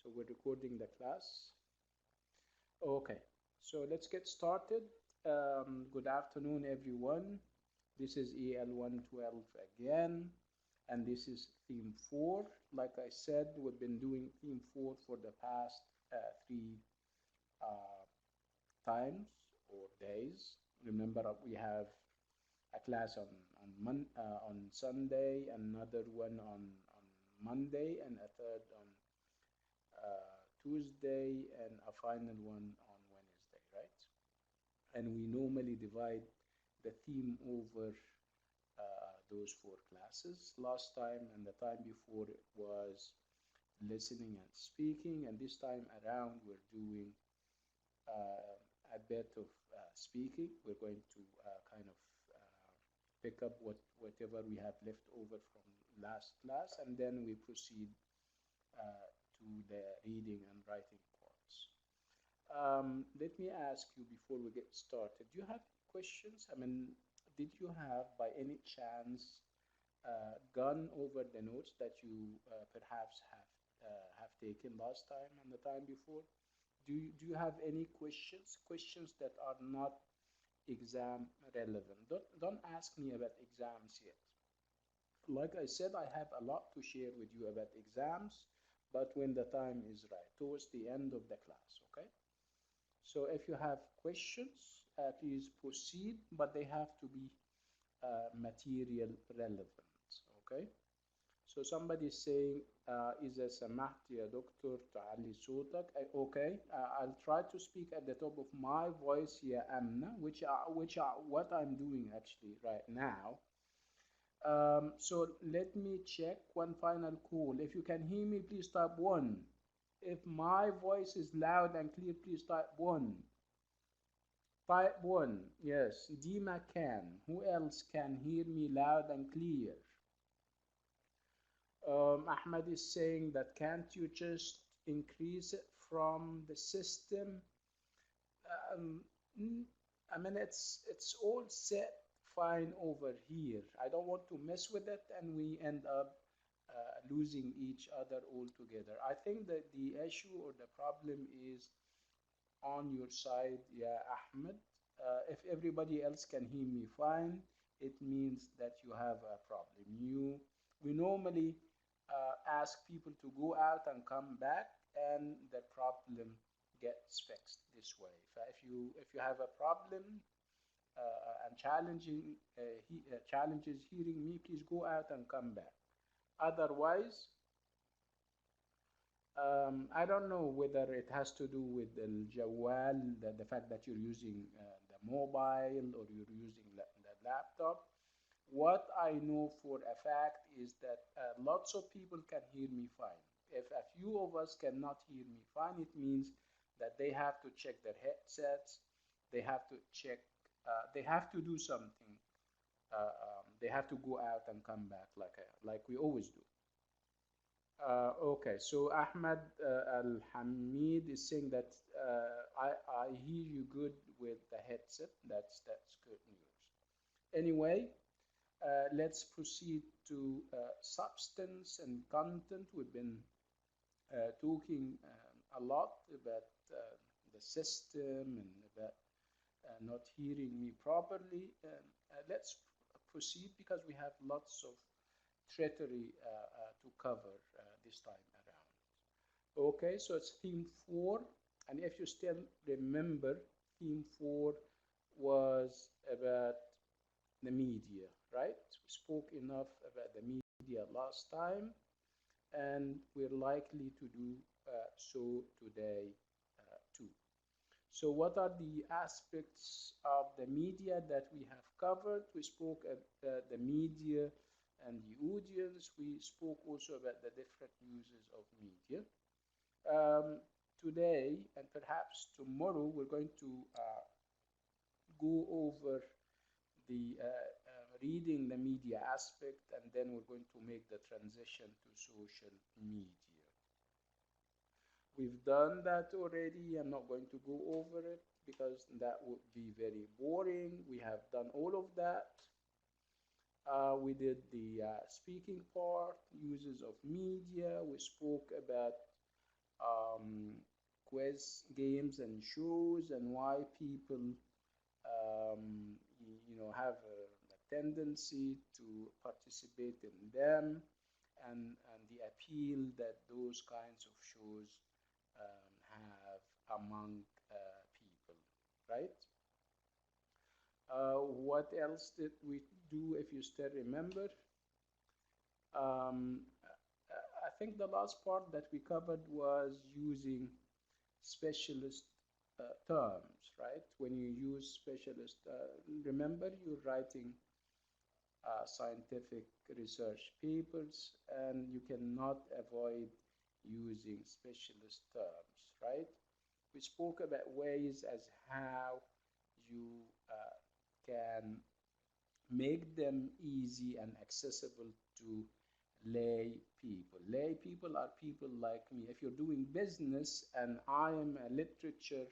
So we're recording the class. Okay, so let's get started. Good afternoon, everyone. This is EL112 again, and this is theme 4. Like I said, we've been doing theme 4 for the past three uh, times or days. Remember, we have a class on Sunday, another one on Monday, and a third on Tuesday, and a final one on Wednesday, right? And we normally divide the theme over those 4 classes. Last time and the time before it was listening and speaking, and this time around we're doing uh, a bit of speaking. We're going to kind of pick up whatever we have left over from last class, and then we proceed to the reading and writing parts. Let me ask you before we get started, do you have questions? I mean, did you have by any chance gone over the notes that you perhaps have taken last time and the time before? Do you have any questions that are not exam relevant? Don't ask me about exams yet. Like I said, I have a lot to share with you about exams, but when the time is right, towards the end of the class, okay? So if you have questions, please proceed, but they have to be material relevant, okay? So somebody is saying, إذا سمحت يا دكتور تعلي صوتك. Okay, I'll try to speak at the top of my voice يا أمنة, what I'm doing actually right now. So let me check one final call. If you can hear me, please type 1. If my voice is loud and clear, please type 1. Type 1. Yes, Dima can. Who else can hear me loud and clear? Ahmed is saying that can't you just increase it from the system? Um, I mean, it's all set fine over here. I don't want to mess with it and we end up losing each other altogether. I think that the issue or the problem is on your side, yeah, Ahmed. If everybody else can hear me fine, it means that you have a problem. We normally ask people to go out and come back, and the problem gets fixed this way. If you have a problem and challenges hearing me, please go out and come back. Otherwise, I don't know whether it has to do with the jawal, the fact that you're using the mobile or you're using the laptop. What I know for a fact is that lots of people can hear me fine. If a few of us cannot hear me fine, it means that they have to check their headsets, they have to check, they have to do something. They have to go out and come back like we always do. Okay, so Ahmad Al-Hamid is saying that I hear you good with the headset. That's good news. Anyway, let's proceed to substance and content. We've been talking a lot about the system and about not hearing me properly. Let's proceed because we have lots of territory to cover this time around. Okay, so it's theme 4, and if you still remember, theme 4 was about the media, right? We spoke enough about the media last time, and we're likely to do so today too. So what are the aspects of the media that we have covered? We spoke about the media and the audience. We spoke also about the different uses of media. Today and perhaps tomorrow, we're going to go over the reading the media aspect, and then we're going to make the transition to social media. We've done that already. I'm not going to go over it because that would be very boring. We have done all of that. We did the speaking part, uses of media. We spoke about um, quiz games and shows, and why people have a tendency to participate in them, and the appeal that those kinds of shows have among people, right? What else did we do, if you still remember? Um, I think the last part that we covered was using specialist terms, right? When you use specialist, remember you're writing scientific research papers, and you cannot avoid using specialist terms, right? We spoke about ways as how you can make them easy and accessible to lay people. Lay people are people like me. If you're doing business and I am a literature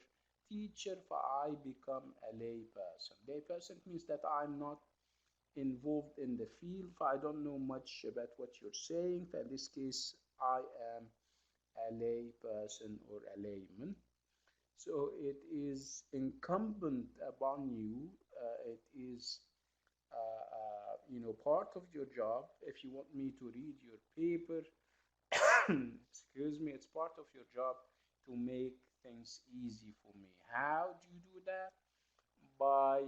teacher, for I become a lay person. Lay person means that I'm not involved in the field, for I don't know much about what you're saying. For in this case, I am a lay person or a layman. So it is incumbent upon you, it is part of your job. If you want me to read your paper, excuse me, it's part of your job to make things easy for me. How do you do that? By,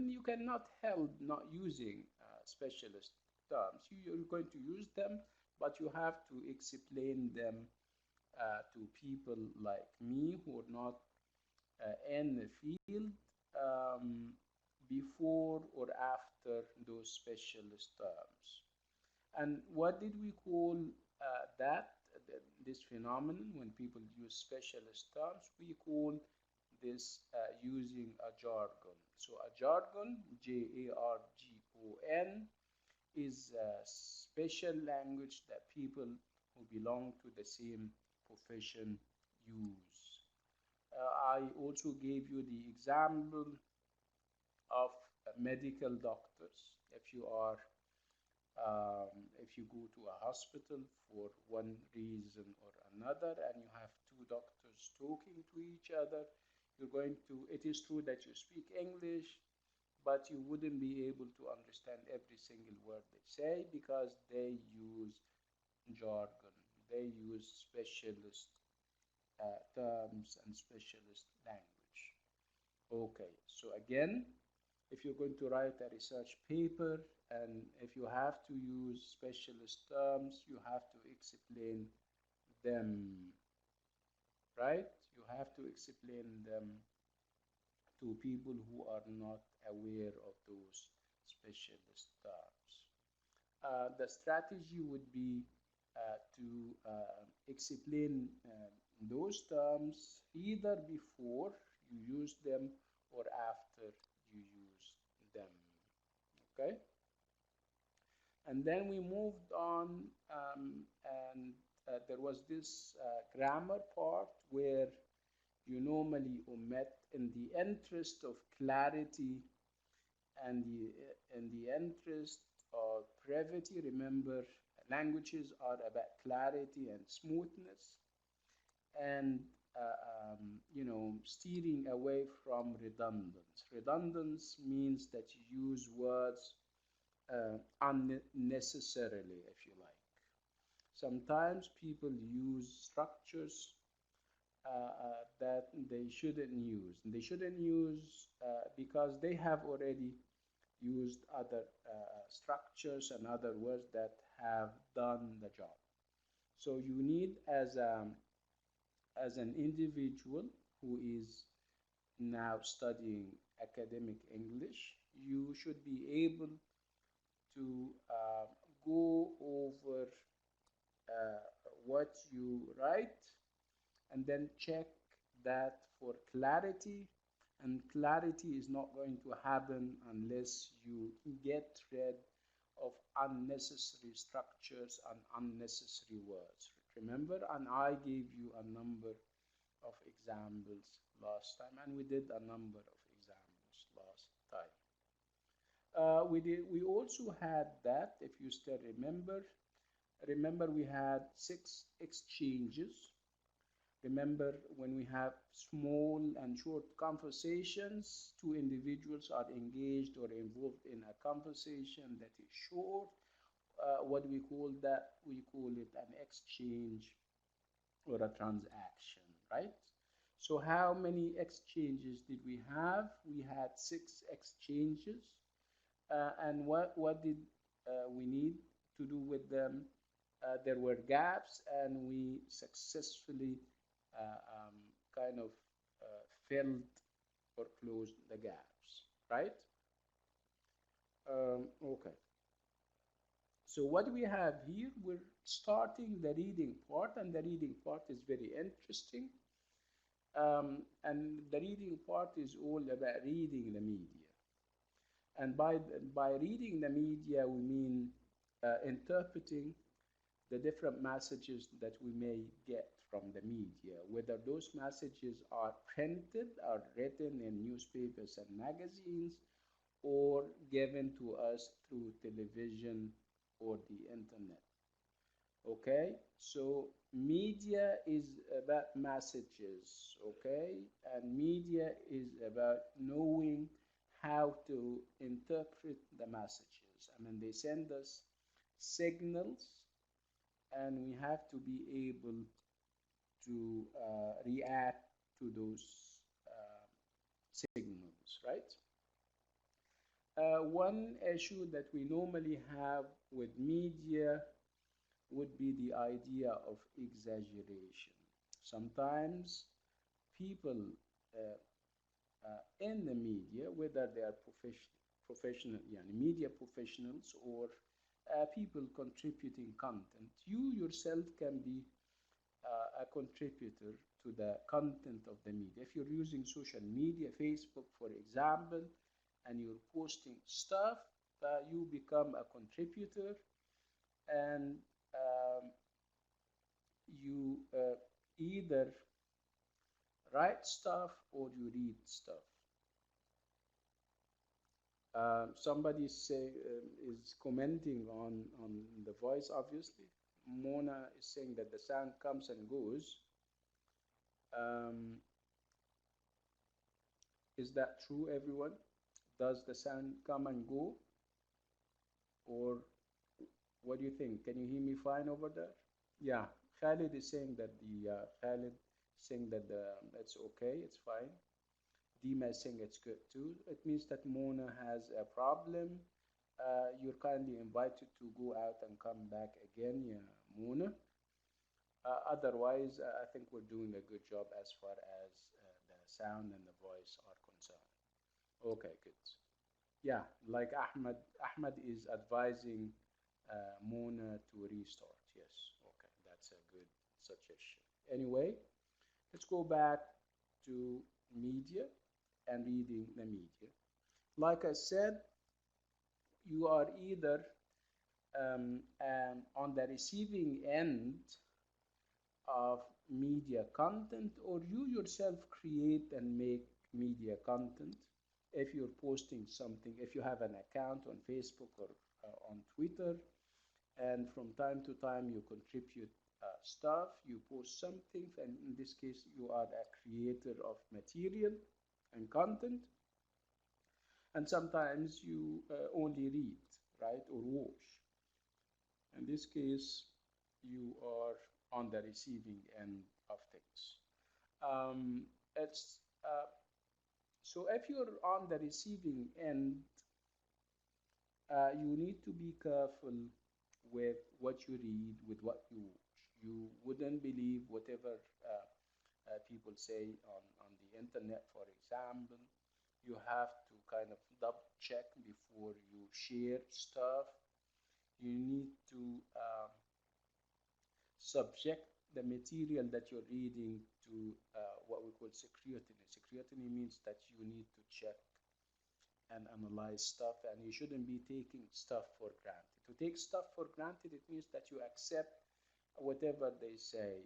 you cannot help not using specialist terms. You're going to use them, but you have to explain them to people like me who are not in the field, um, before or after those specialist terms. And what did we call this phenomenon when people use specialist terms? We call this using a jargon. So a jargon, Jargon, is a special language that people who belong to the same profession use. I also gave you the example of medical doctors. If you go to a hospital for one reason or another, and you have two doctors talking to each other, it is true that you speak English, but you wouldn't be able to understand every single word they say because they use jargon. They use specialist terms and specialist language. Okay, so again, if you're going to write a research paper and if you have to use specialist terms, you have to explain them, right? You have to explain them to people who are not aware of those specialist terms. The strategy would be to explain those terms either before you use them or after you use them. Okay? And then we moved on, and there was this grammar part where you normally omit in the interest of clarity and in the interest of brevity. Remember, languages are about clarity and smoothness, and steering away from redundance. Redundance means that you use words unnecessarily, if you like. Sometimes people use structures that they shouldn't use. They shouldn't use because they have already used other structures and other words that have done the job. So you need, as an individual who is now studying academic English, you should be able to go over what you write and then check that for clarity. And clarity is not going to happen unless you get rid of unnecessary structures and unnecessary words. Remember, and I gave you a number of examples last time, and we did a number of examples last time. We also had that, if you still remember, Remember, we had 6 exchanges. Remember, when we have small and short conversations, two individuals are engaged or involved in a conversation that is short. What we call that? We call it an exchange or a transaction, right? So how many exchanges did we have? We had 6 exchanges. And what did we need to do with them? There were gaps, and we successfully kind of filled or closed the gaps, right? Okay. So what we have here, we're starting the reading part, and the reading part is very interesting. And the reading part is all about reading the media. And by reading the media, we mean interpreting the different messages that we may get from the media, whether those messages are printed, are written in newspapers and magazines, or given to us through television or the internet. Okay, so media is about messages, okay, and media is about knowing how to interpret the messages. I mean, they send us signals, and we have to be able to react to those signals, right? One issue that we normally have with media would be the idea of exaggeration. Sometimes people uh, in the media, whether they are professional, media professionals, or people contributing content, you yourself can be a contributor to the content of the media. If you're using social media, Facebook, for example, and you're posting stuff, you become a contributor, and um, you either write stuff or you read stuff. Somebody is commenting on the voice, obviously. Mona is saying that the sound comes and goes. Um, is that true, everyone? Does the sound come and go? Or what do you think? Can you hear me fine over there? Yeah, Khalid is saying that it's okay, it's fine. Dima is saying it's good too. It means that Mona has a problem. You're kindly invited to go out and come back again, yeah, Mona. Otherwise, I think we're doing a good job as far as the sound and the voice are concerned. Okay, good. Yeah, like Ahmed is advising Mona to restart. Yes, okay, that's a good suggestion. Anyway, let's go back to media and reading the media. Like I said, you are either on the receiving end of media content, or you yourself create and make media content. If you're posting something, if you have an account on Facebook or on Twitter, and from time to time you contribute stuff, you post something, and in this case you are a creator of material and content, and sometimes you only read, right, or watch. In this case, you are on the receiving end of things. It's So if you're on the receiving end, you need to be careful with what you read, with what you watch. You wouldn't believe whatever people say on the internet, for example. You have to kind of double check before you share stuff. You need to subject the material that you're reading to what we call scrutiny. Scrutiny means that you need to check and analyze stuff, and you shouldn't be taking stuff for granted. To take stuff for granted, it means that you accept whatever they say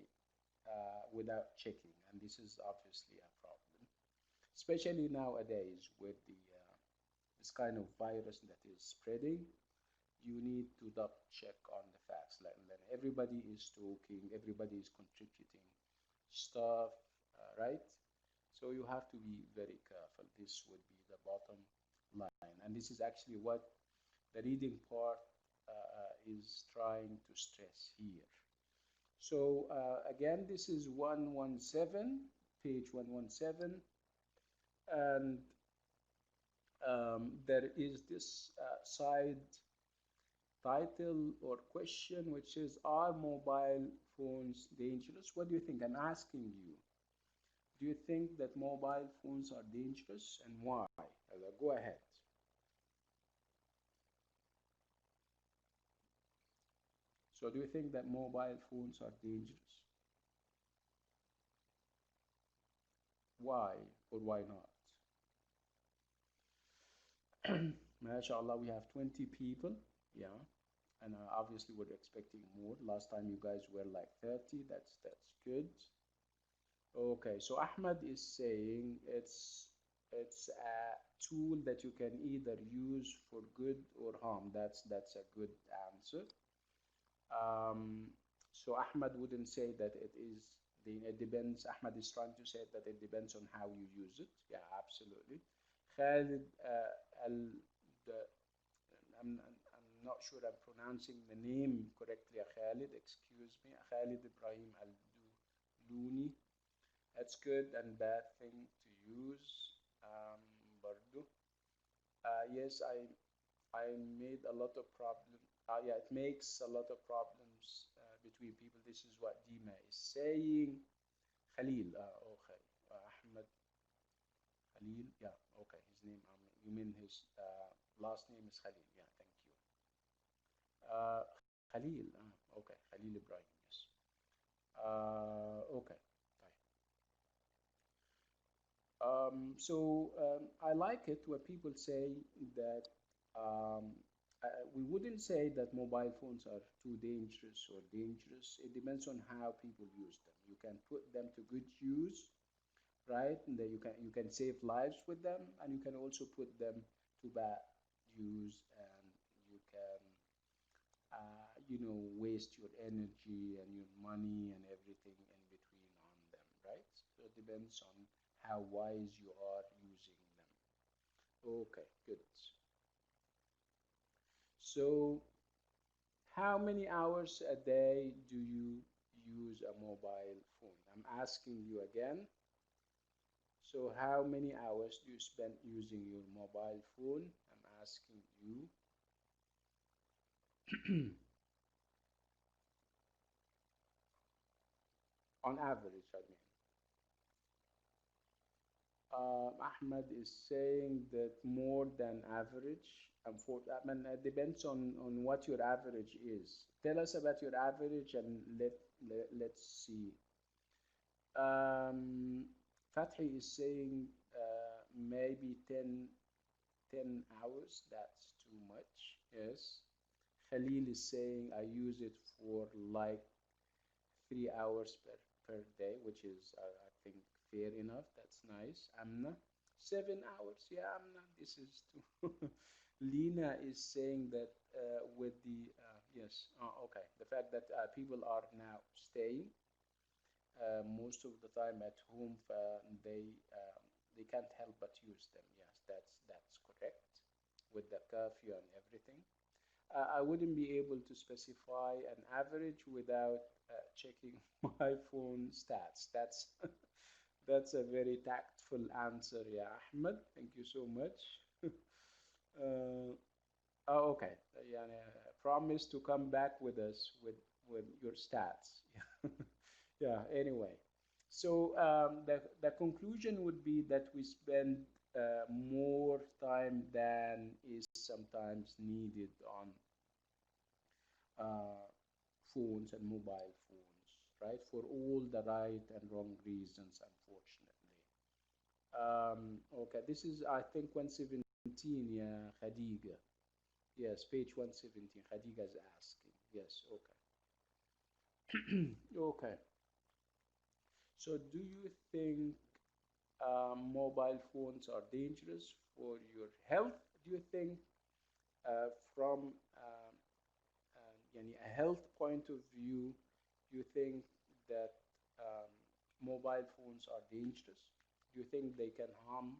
without checking, and this is obviously a problem, especially nowadays with this kind of virus that is spreading. you need to double check on the facts. Like everybody is talking, everybody is contributing stuff, right? So you have to be very careful. This would be the bottom line, and this is actually what the reading part is trying to stress here. So again, this is 117, page 117, and there is this side title or question which is, are mobile phones dangerous? What do you think? I'm asking you. Do you think that mobile phones are dangerous, and why? Go ahead. So do you think that mobile phones are dangerous? Why or why not? MashaAllah, we have 20 people. Yeah. And obviously we're expecting more. Last time you guys were like 30. That's good. Okay, so Ahmed is saying it's a tool that you can either use for good or harm. That's a good answer. So Ahmed wouldn't say that it is it depends. Ahmed is trying to say that it depends on how you use it. Yeah, absolutely. Khalid, the, I'm not sure I'm pronouncing the name correctly. Khalid, excuse me. Khalid Ibrahim Al-Duni. That's good and bad thing to use. Bardo. Yes, I made a lot of problems. Yeah, it makes a lot of problems between people. This is what Dima is saying. Khalil. Okay. Ahmed Khalil. Yeah. Okay. His name. You mean his last name is Khalil. Yeah. Thank you. Uh, Khalil. Okay. Khalil Ibrahim. Yes. Okay. I like it when people say that um, we wouldn't say that mobile phones are too dangerous or dangerous. It depends on how people use them. You can put them to good use, right? And then you can save lives with them, and you can also put them to bad use, and you can waste your energy and your money and everything in between on them, right? So it depends on how wise you are using them. Okay, good. So how many hours a day do you use a mobile phone? I'm asking you again. So how many hours do you spend using your mobile phone? I'm asking you. On average, I mean. Ahmed is saying that more than average. I mean, it depends on what your average is. Tell us about your average and let's see. Fathi is saying maybe 10 hours. That's too much. Yes. Khalil is saying I use it for like 3 hours per day, which is, I think, fair enough. That's nice. Amna, 7 hours. Yeah, Amna, this is too. Lena is saying that with the, yes, okay, the fact that people are now staying most of the time at home, they can't help but use them. Yes, that's correct with the curfew and everything. I wouldn't be able to specify an average without checking my phone stats. That's a very tactful answer, yeah, Ahmed. Thank you so much. Okay. Yeah, promise to come back with us with your stats. Yeah. Anyway, so the conclusion would be that we spend more time than is sometimes needed on uh, phones and mobile phones, right? For all the right and wrong reasons, unfortunately. Okay, this is, I think, 117, yeah, Khadija. Yes, page 117, Khadija is asking. Yes, okay. Okay. So do you think mobile phones are dangerous for your health? Do you think from يعني a health point of view, you think that um, mobile phones are dangerous? Do you think they can harm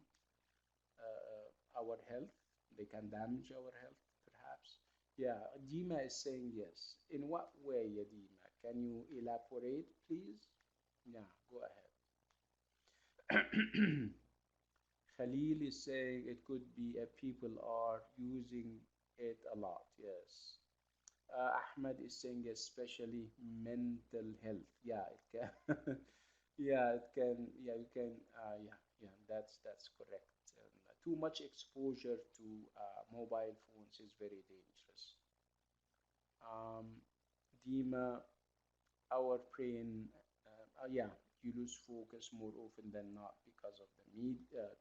our health? They can damage our health, perhaps? Yeah, Dima is saying yes. In what way, Dima? Can you elaborate, please? Yeah, go ahead. Khalil is saying it could be people are using it a lot. Yes. Ahmed is saying especially mental health. Yeah, it can. Yeah, it can. Yeah, you can. Yeah, yeah. That's correct. Too much exposure to mobile phones is very dangerous. Um, Dima, our brain, yeah, you lose focus more often than not because of the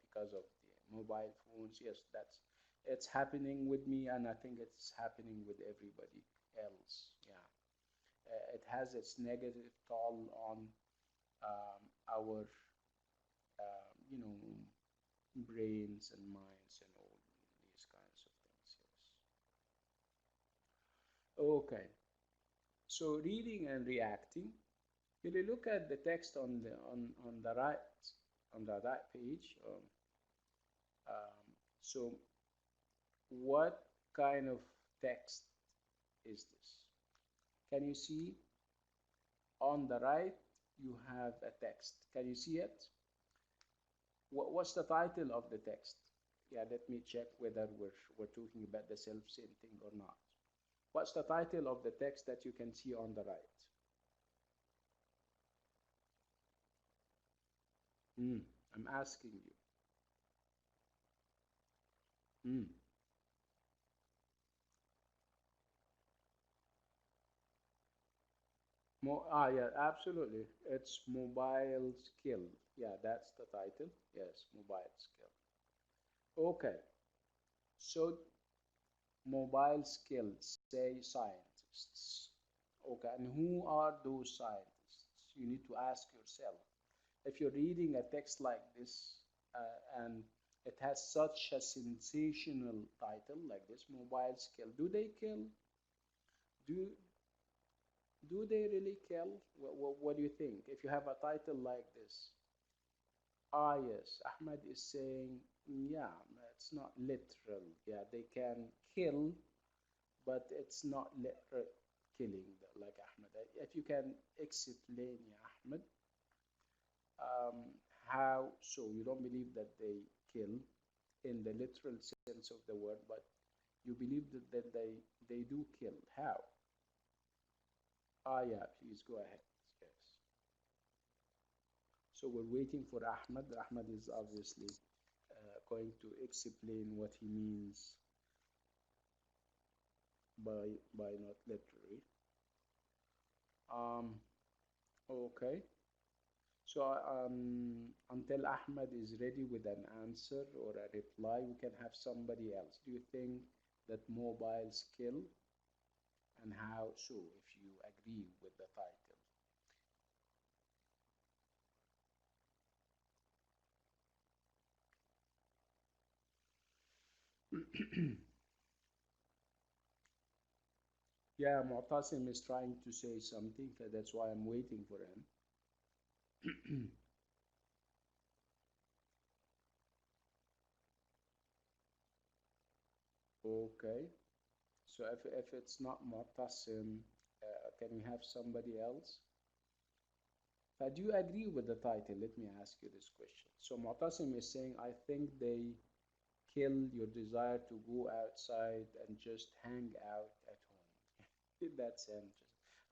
because of the mobile phones. Yes, it's happening with me, and I think it's happening with everybody else. Yeah, it has its negative toll on our, you know, brains and minds and all these kinds of things. Yes. Okay. So reading and reacting. If you look at the text on the right page, so what kind of text is this? Can you see on the right you have a text? Can you see it? What's the title of the text? Yeah, let me check whether we're talking about the self-same thing or not. What's the title of the text that you can see on the right? I'm asking you. Mm. Yeah, absolutely. It's mobile skill. Yeah, that's the title. Yes, mobile skill. Okay, so mobile skills, say scientists. Okay, and who are those scientists? You need to ask yourself. If you're reading a text like this and it has such a sensational title like this, mobile skill, do they kill? Do do they really kill? What do you think? If you have a title like this, yes, Ahmed is saying, yeah, it's not literal. Yeah, they can kill, but it's not literal killing like Ahmed. If you can explain, yeah, Ahmed, how so? You don't believe that they kill in the literal sense of the word, but you believe that they do kill. How? Yeah, please go ahead. Yes. So we're waiting for Ahmed. Ahmed is obviously going to explain what he means by not literary. Um, okay. So until Ahmed is ready with an answer or a reply, we can have somebody else. Do you think that mobile skill and how so if you agree with the title? Yeah, Mu'tasim is trying to say something, so that's why I'm waiting for him. Okay. So if it's not Mu'tasim, can we have somebody else? Do you agree with the title? Let me ask you this question. So Mu'tasim is saying, I think they kill your desire to go outside and just hang out at home. That's interesting.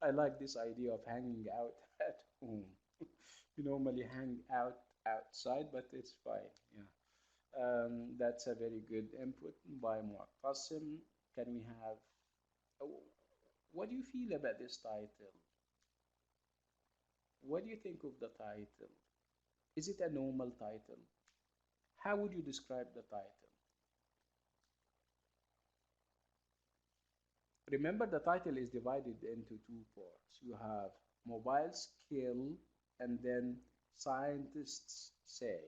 I like this idea of hanging out at home. You normally hang out outside, but it's fine. Yeah. That's a very good input by Mu'tasim. Can we have, oh, what do you feel about this title? What do you think of the title? Is it a normal title? How would you describe the title? Remember, the title is divided into two parts. You have mobile skill and then scientists say.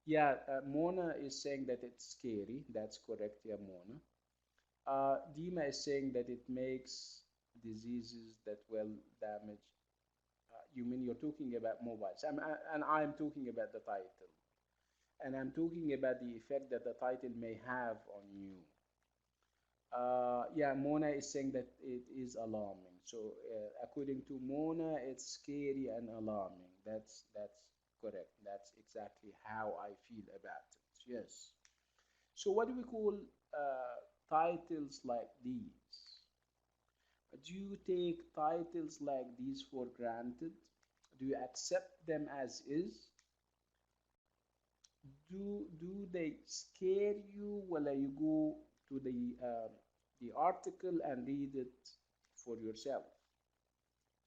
Yeah, Mona is saying that it's scary. That's correct, yeah, Mona. Dima is saying that it makes diseases that will damage. You mean you're talking about mobiles? And I'm talking about the title. And I'm talking about the effect that the title may have on you. Yeah, Mona is saying that it is alarming. So according to Mona, it's scary and alarming. That's correct. That's exactly how I feel about it. Yes. So what do we call titles like these? Do you take titles like these for granted? Do you accept them as is? Do they scare you while you go to the article and read it for yourself?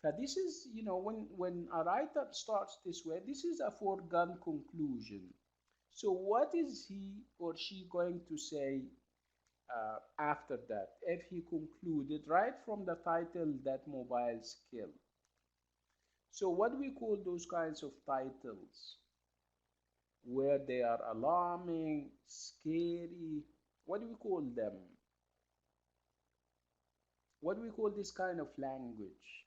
So this is, when a writer starts this way, this is a foregone conclusion. So what is he or she going to say after that? If he concluded right from the title that mobiles kill. So what do we call those kinds of titles? Where they are alarming, scary. What do we call them? What do we call this kind of language?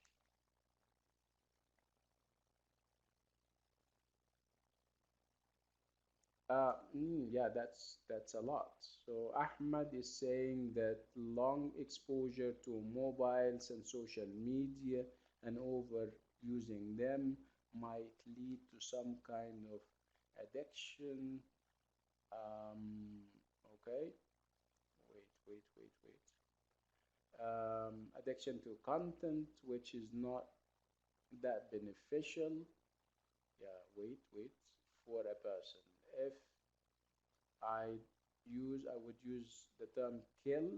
Yeah, that's a lot. So Ahmad is saying that long exposure to mobiles and social media and overusing them might lead to some kind of addiction. Okay, wait. Addiction to content which is not that beneficial. Yeah, wait. For a person, if I would use the term kill.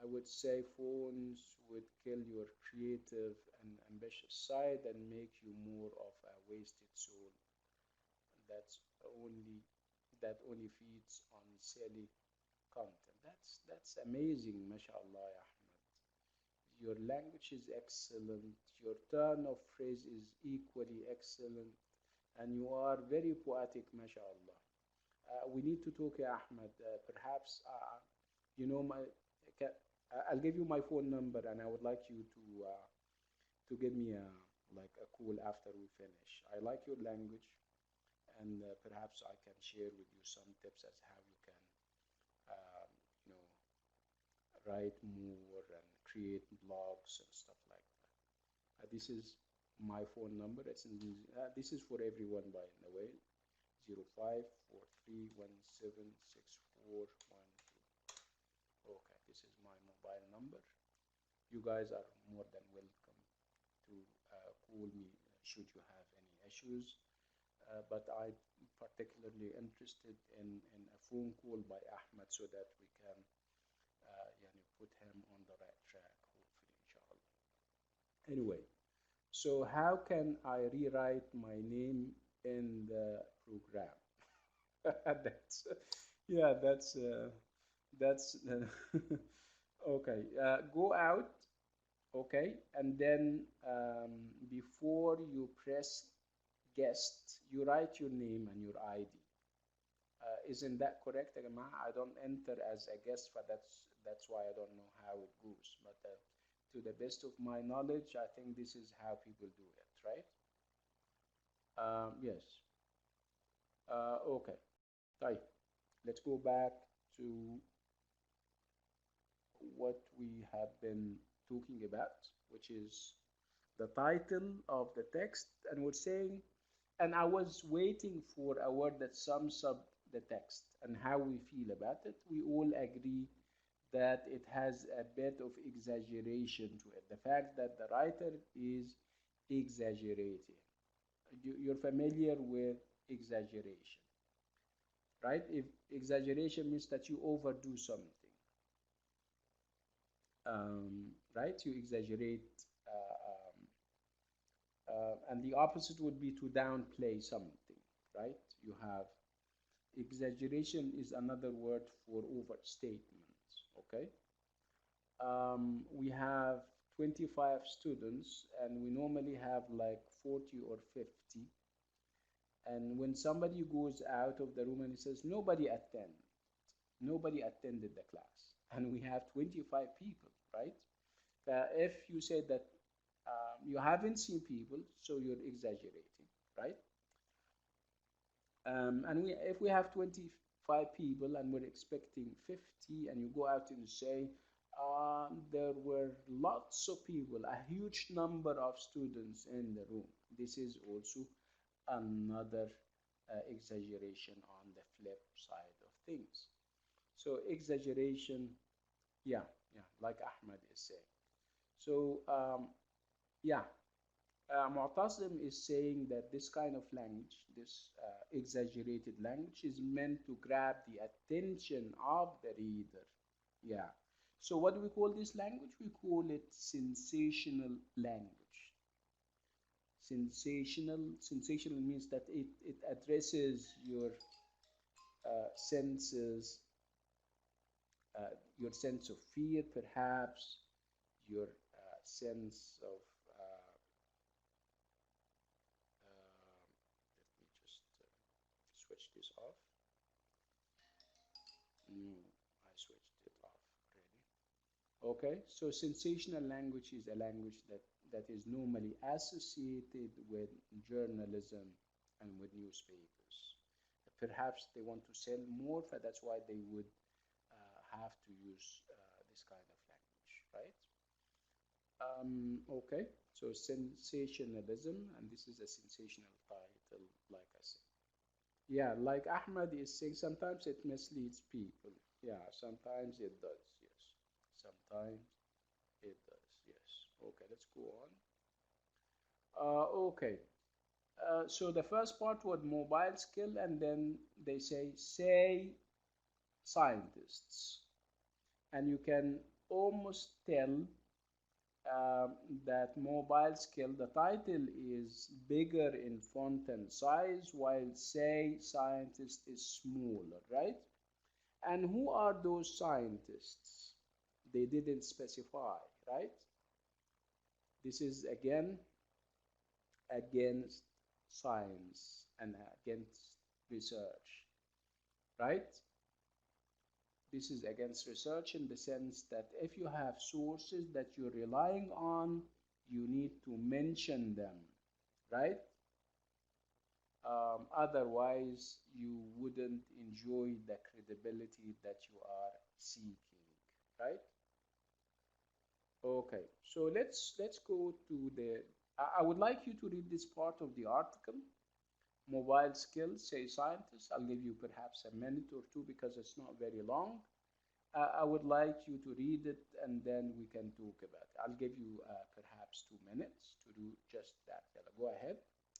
I would say phones would kill your creative and ambitious side and make you more of a wasted soul that's only that only feeds on silly content. That's amazing, mashallah, ya Ahmed. Your language is excellent, your turn of phrase is equally excellent, and you are very poetic, mashallah. We need to talk, ya Ahmed. Perhaps, you know, I'll give you my phone number, and I would like you to give me a call after we finish. I like your language, and perhaps I can share with you some tips as how you can, um, you know, write more and create blogs and stuff like that. This is my phone number. This is for everyone, by the way. 0543176412. Okay, this is my mobile number. You guys are more than welcome to call me should you have any issues. But I'm particularly interested in a phone call by Ahmed so that we can put him on the right track, hopefully, inshallah. Anyway, so how can I rewrite my name in the program? That's yeah, that's okay. Go out, okay, and then before you press guest, you write your name and your ID. Isn't that correct, Agama? I don't enter as a guest, but that's why I don't know how it goes. But to the best of my knowledge, I think this is how people do it, right? Yes. Okay. Right. Let's go back to what we have been talking about, which is the title of the text. And we're saying, and I was waiting for a word that sums up the text and how we feel about it. We all agree that it has a bit of exaggeration to it. The fact that the writer is exaggerating. You're familiar with exaggeration, right? If exaggeration means that you overdo something, right? You exaggerate, and the opposite would be to downplay something, right? You have exaggeration is another word for overstatement, okay? We have 25 students and we normally have like 40 or 50. And when somebody goes out of the room and he says, nobody attended the class. and we have 25 people, right? If you say that you haven't seen people, so you're exaggerating, right? And if we have 25 people and we're expecting 50, and you go out and say there were lots of people, a huge number of students in the room, this is also another exaggeration on the flip side of things. So exaggeration, yeah, yeah, like Ahmed is saying. So yeah, Mu'tasim is saying that this kind of language, this exaggerated language, is meant to grab the attention of the reader. Yeah. So what do we call this language? We call it sensational language. Sensational means that it addresses senses, your sense of fear, perhaps, your sense of let me just switch this off. No, I switched it off already. Okay, so sensational language is a language that is normally associated with journalism and with newspapers. Perhaps they want to sell more, but that's why they would have to use this kind of language, right? Okay, so sensationalism, and this is a sensational title, like I said. Yeah, like Ahmed is saying, sometimes it misleads people. Yeah, sometimes it does, yes. Sometimes it does, yes. Okay, let's go on. Okay, so the first part was mobile skill, and then they say scientists. And you can almost tell um, that mobile skill, the title is bigger in font and size, while say scientist is smaller, right? And who are those scientists? They didn't specify, right? This is again against science and against research, right? This is against research in the sense that if you have sources that you're relying on, you need to mention them, right? Otherwise, you wouldn't enjoy the credibility that you are seeking, right? Okay, so let's go to the. I would like you to read this part of the article. Mobile skills, say scientists. I'll give you perhaps a minute or two because it's not very long. I would like you to read it and then we can talk about it. I'll give you perhaps 2 minutes to do just that. Go ahead,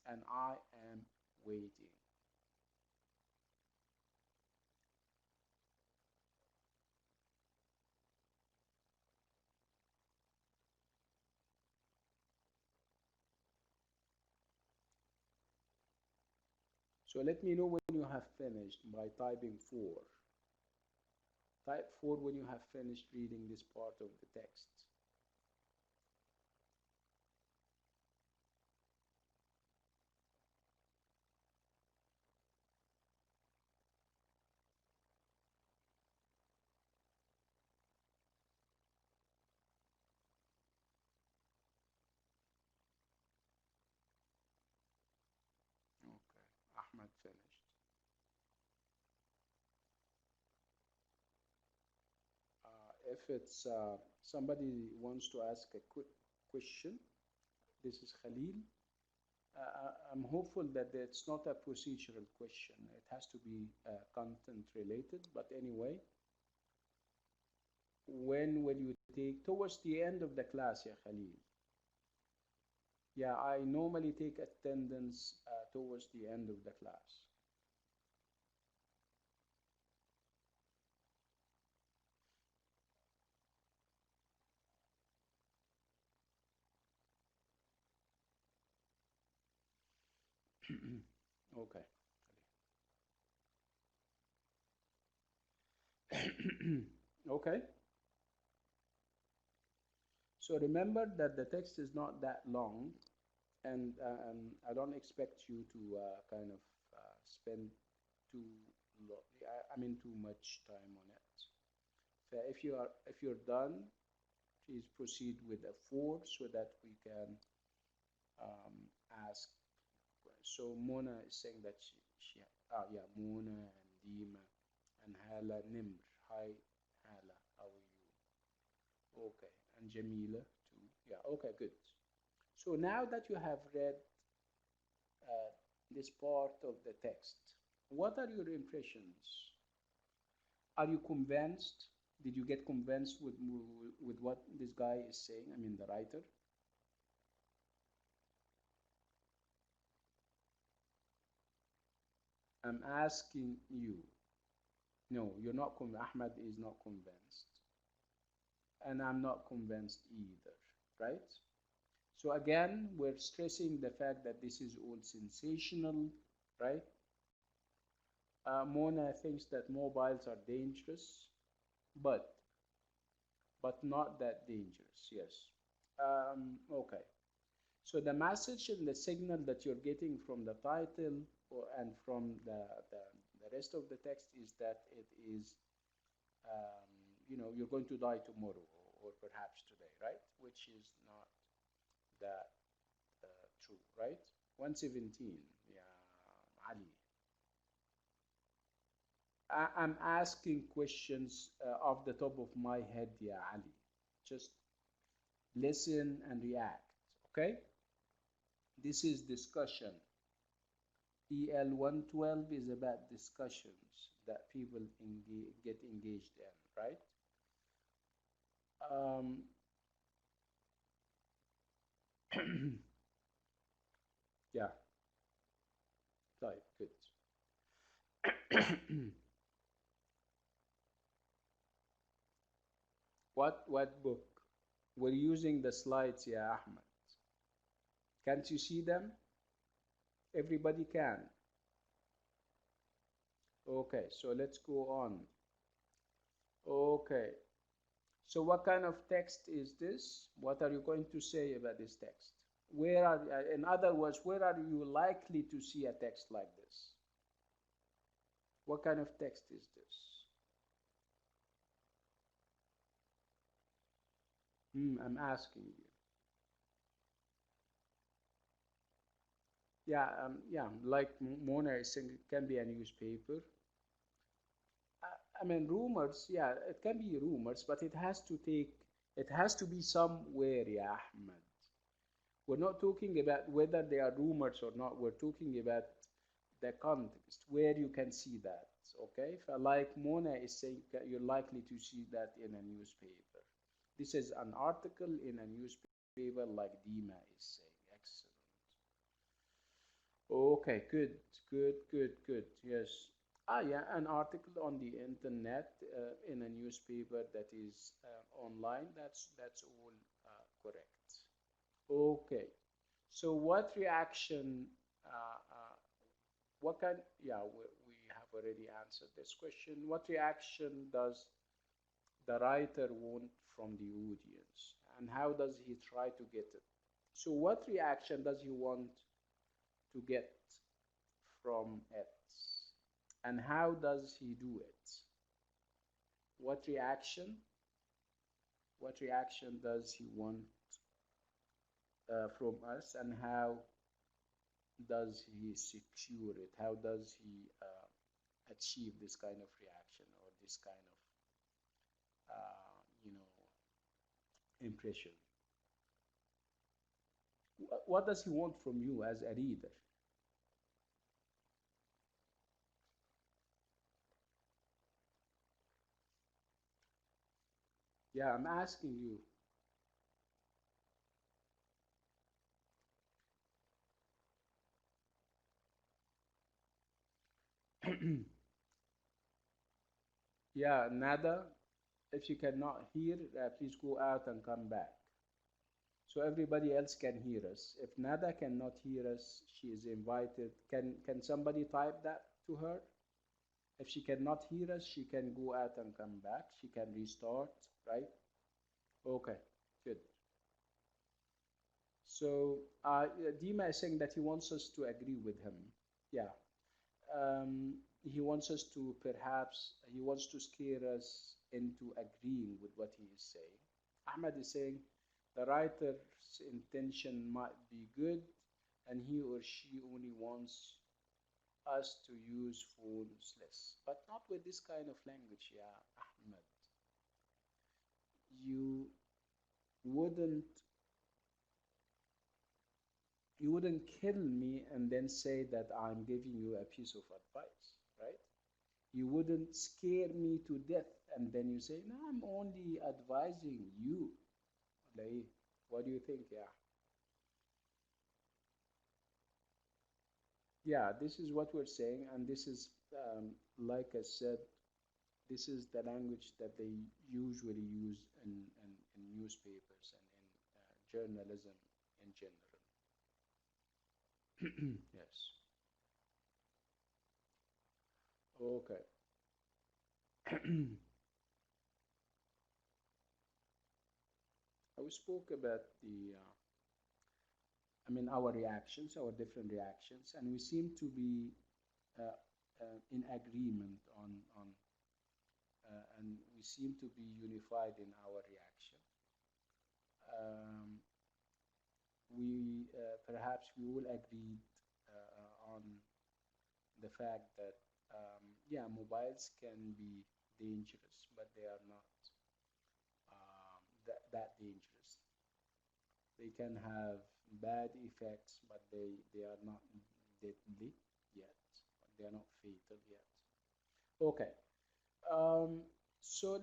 and I am waiting. So let me know when you have finished by typing 4. Type 4 when you have finished reading this part of the text. Okay, Ahmed finished. If it's somebody wants to ask a quick question, this is Khalil. I'm hopeful that it's not a procedural question. It has to be content related. But anyway, when will you take towards the end of the class, ya Khalil? Yeah, I normally take attendance towards the end of the class. Okay. Okay. So remember that the text is not that long, and I don't expect you to kind of spend too I mean too much time on it. if you're done, please proceed with a 4 so that we can um, ask. So Mona is saying that yeah, Mona and Dima and Hala Nimr. Hi, Hala, how are you? Okay, and Jamila too. Yeah, okay, good. So now that you have read uh, this part of the text, what are your impressions? Are you convinced? Did you get convinced with what this guy is saying? I mean, the writer. I'm asking you. No, you're not convinced. Ahmed is not convinced, and I'm not convinced either. Right? So again, we're stressing the fact that this is all sensational, right? Mona thinks that mobiles are dangerous, but not that dangerous. Yes. Okay. So the message and the signal that you're getting from the title and from the rest of the text is that it is, you're going to die tomorrow or perhaps today, right? Which is not that true, right? 117, yeah, Ali. I'm asking questions off the top of my head, yeah, Ali. Just listen and react, okay? This is discussion. EL112 is about discussions that people get engaged in, right? Um, yeah, right, good. What book? We're using the slides, yeah, Ahmed. Can't you see them? Everybody can. Okay, so let's go on. Okay, so what kind of text is this? What are you going to say about this text? In other words, where are you likely to see a text like this? What kind of text is this? I'm asking you. Yeah, like Mona is saying, it can be a newspaper. I mean, rumors, yeah, it can be rumors, but it has to be somewhere, yeah, Ahmed. We're not talking about whether they are rumors or not. We're talking about the context, where you can see that, okay? If, like Mona is saying, you're likely to see that in a newspaper. This is an article in a newspaper, like Dima is saying. Excellent. Okay, good, good. Yes. Yeah, an article on the internet in a newspaper that is online. That's all correct. Okay. So what reaction? What kind? Yeah, we have already answered this question. What reaction does the writer want from the audience, and how does he try to get it? So, what reaction does he want to get from it, and how does he do it? What reaction? What reaction does he want from us, and how does he secure it? How does he achieve this kind of reaction or this kind of impression? What does he want from you as a reader? Yeah, I'm asking you. Yeah, Nada, if you cannot hear, please go out and come back. So everybody else can hear us. If Nada cannot hear us, she is invited. Can somebody type that to her? If she cannot hear us, she can go out and come back. She can restart, right? Okay, good. So Dima is saying that he wants us to agree with him. Yeah. He wants us to he wants to scare us into agreeing with what he is saying. Ahmed is saying the writer's intention might be good and he or she only wants us to use phones less, but not with this kind of language, yeah, Ahmed. You wouldn't you wouldn't kill me and then say that I'm giving you a piece of advice, right? You wouldn't scare me to death and then you say, no, I'm only advising you. Like, what do you think? Yeah. Yeah, this is what we're saying, and this is, like I said, this is the language that they usually use in newspapers and in journalism in general. Yes. Okay. We spoke about our reactions, our different reactions, and we seem to be uh, in agreement and we seem to be unified in our reaction. Um, we perhaps we all agreed on the fact that yeah, mobiles can be dangerous, but they are not that dangerous. They can have bad effects, but they are not deadly yet. They are not fatal yet. Okay. Um, so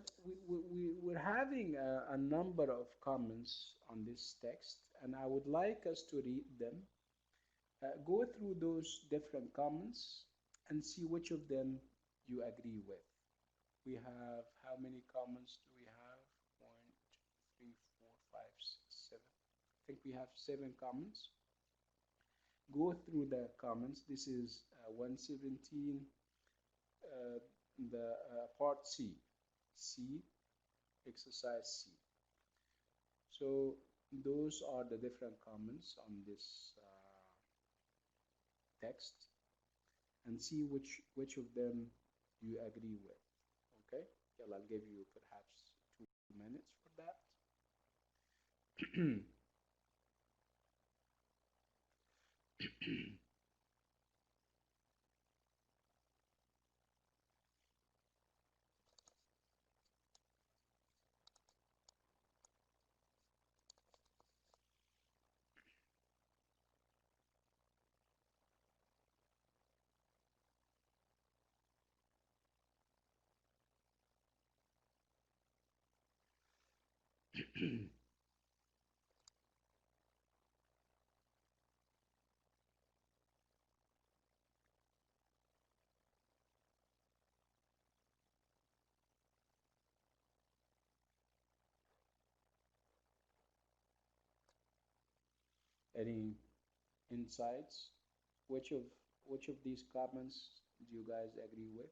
we're having a number of comments on this text, and I would like us to read them, go through those different comments, and see which of them you agree with. We have, how many comments do we have? One, two, three, four, five, six, seven. I think we have 7 comments. Go through the comments. This is 117, uh, the part C. C, exercise C. So those are the different comments on this text, and see which of them you agree with. Okay, yeah, I'll give you perhaps 2 minutes for that. Any insights? Which of which of these comments do you guys agree with?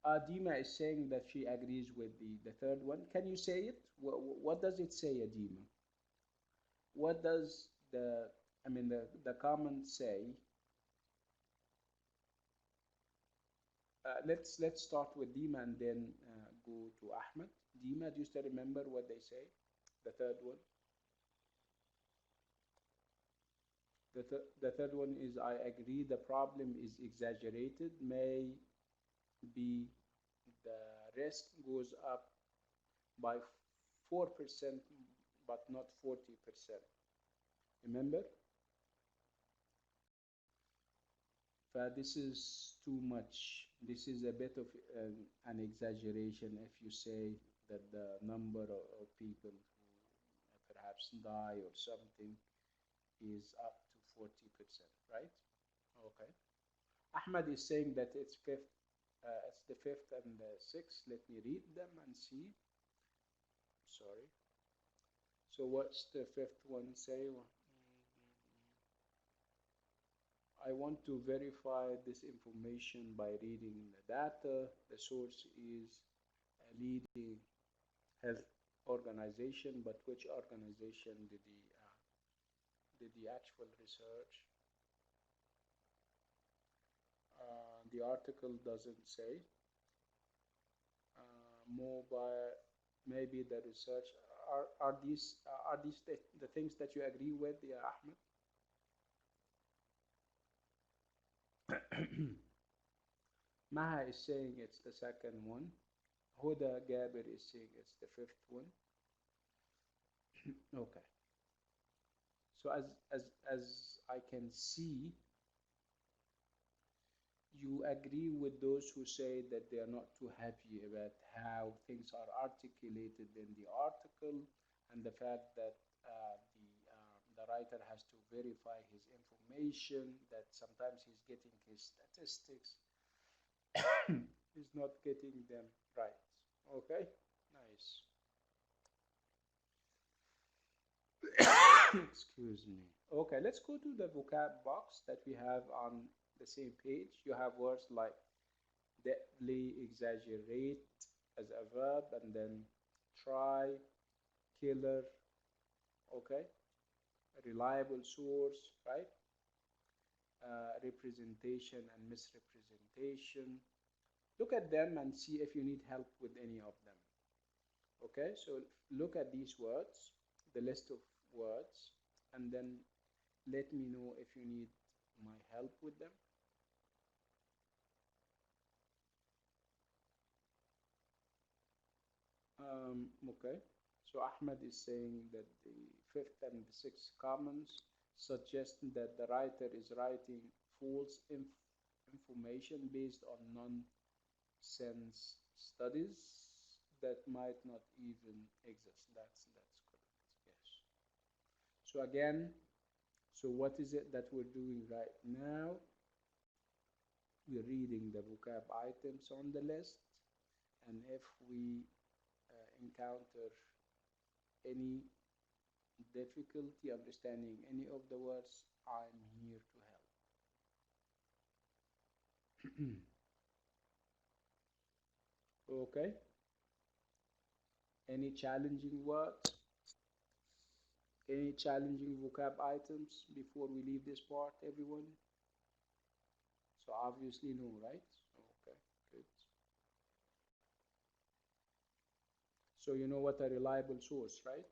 Dima is saying that she agrees with the third one. Can you say it? What does it say, Adima? What does the comment say? Let's start with Dima and then go to Ahmed. Dima, do you still remember what they say? The third one. The third one is I agree the problem is exaggerated. May be the risk goes up by 4%, but not 40%. Remember? This is too much. This is a bit of an exaggeration if you say that the number of people who perhaps die or something is up to 40%, right? Okay. Ahmed is saying that it's the fifth and the sixth. Let me read them and see. Sorry. So what's the fifth one say? I want to verify this information by reading the data. The source is a leading health organization, but which organization did the actual research? The article doesn't say. mobile, maybe the research. Are these the things that you agree with, yeah, Ahmed? Maha is saying it's the second one. Huda Gabir is saying it's the fifth one. Okay. So as I can see, you agree with those who say that they are not too happy about how things are articulated in the article, and the fact that the writer has to verify his information, that sometimes he's getting his statistics, he's not getting them right. Okay, nice. Excuse me. Okay, let's go to the vocab box that we have on the same page. You have words like deeply, exaggerate as a verb, and then try, killer, okay, reliable source, right? Representation and misrepresentation. Look at them and see if you need help with any of them. Okay, so look at these words, the list of words, and then let me know if you need my help with them. Okay, so Ahmed is saying that the fifth and the sixth comments suggest that the writer is writing false information based on nonsense studies that might not even exist. That's correct. Yes. So again, so what is it that we're doing right now? We're reading the vocab items on the list, and if we encounter any difficulty understanding any of the words, I'm here to help. Okay, any challenging words? Any challenging vocab items before we leave this part, everyone? So obviously no, right? Okay, good. So you know what a reliable source, right?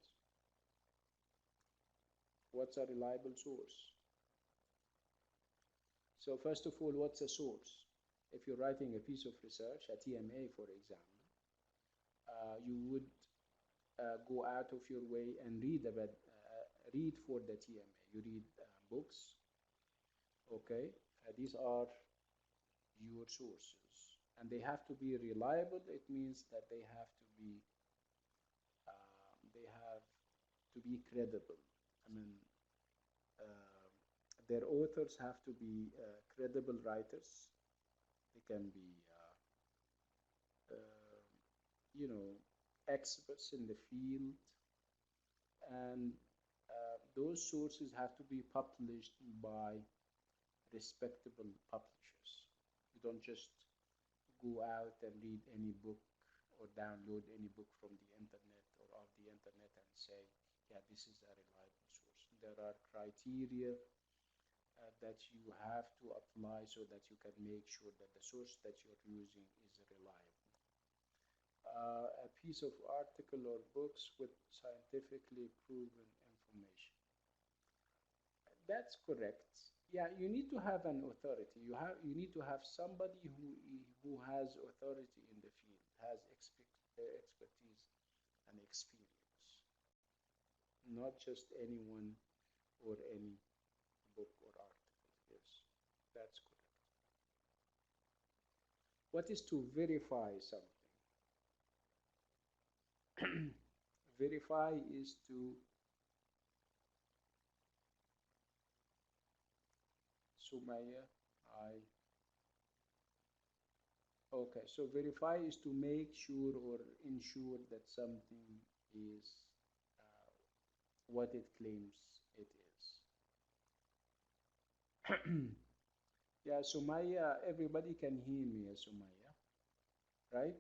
What's a reliable source? So first of all, what's a source? If you're writing a piece of research, a TMA for example, you would go out of your way and read for the TMA. You read books, okay? These are your sources, and they have to be reliable. It means that they have to be credible. I mean, uh, their authors have to be credible writers. They can be, uh, you know, experts in the field, and those sources have to be published by respectable publishers. You don't just go out and read any book or download any book from the internet or off the internet and say, yeah, this is a reliable source. There are criteria that you have to apply so that you can make sure that the source that you're using is reliable. A piece of article or books with scientifically proven information. That's correct. Yeah, you need to have an authority. You need to have somebody who has authority in the field, has expertise and experience, not just anyone or any book or article. Yes, that's correct. What is to verify something? Verify is to Sumaya. I Okay, so verify is to make sure or ensure that something is what it claims it is. Yeah, Sumaya, everybody can hear me, Sumaya, right?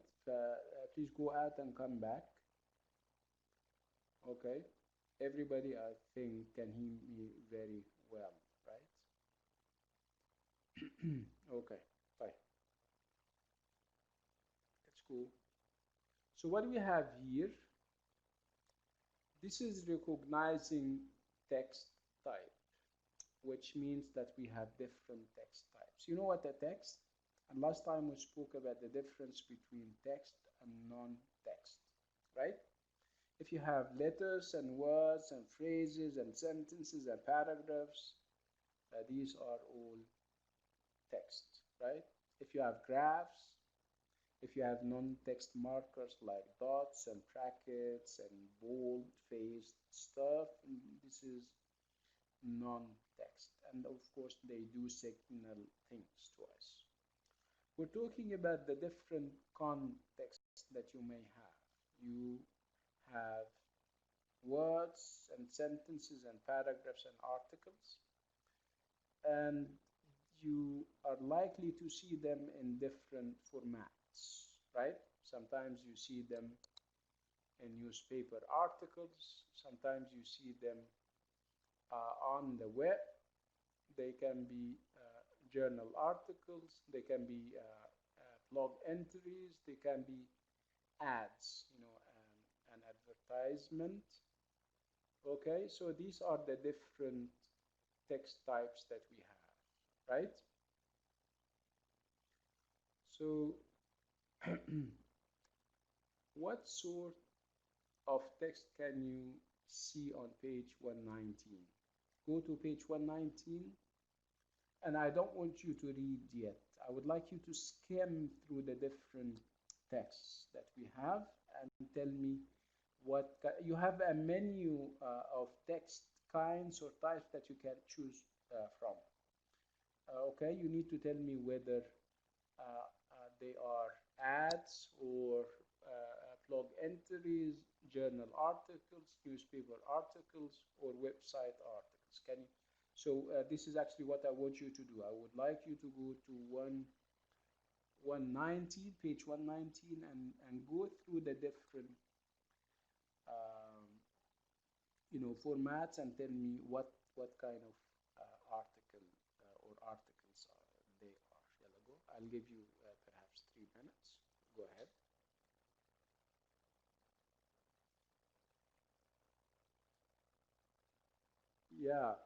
Please go out and come back. Okay, everybody, I think, can hear me very well, right? Okay, fine. That's cool. So what we have here, this is recognizing text type, which means that we have different text types. You know what a text? And last time we spoke about the difference between text and non-text, right? If you have letters and words and phrases and sentences and paragraphs, these are all text, right? If you have graphs, if you have non-text markers like dots and brackets and bold-faced stuff, this is non-text. And of course, they do signal things to us. We're talking about the different contexts that you may have. You have words and sentences and paragraphs and articles, and you are likely to see them in different formats, right? Sometimes you see them in newspaper articles, sometimes you see them on the web. They can be journal articles, they can be blog entries, they can be ads, an advertisement. Okay, so these are the different text types that we have, right? So what sort of text can you see on page 119? Go to page 119, and I don't want you to read yet. I would like you to skim through the different texts that we have and tell me what you have a menu of text kinds or types that you can choose from. Okay, you need to tell me whether they are ads or blog entries, journal articles, newspaper articles, or website articles. Can you? So this is actually what I want you to do. I would like you to go to 119, page 119, and go through the different formats and tell me what kind of article or articles they are. Yalla go. I'll give you perhaps 3 minutes. Go ahead. Yeah,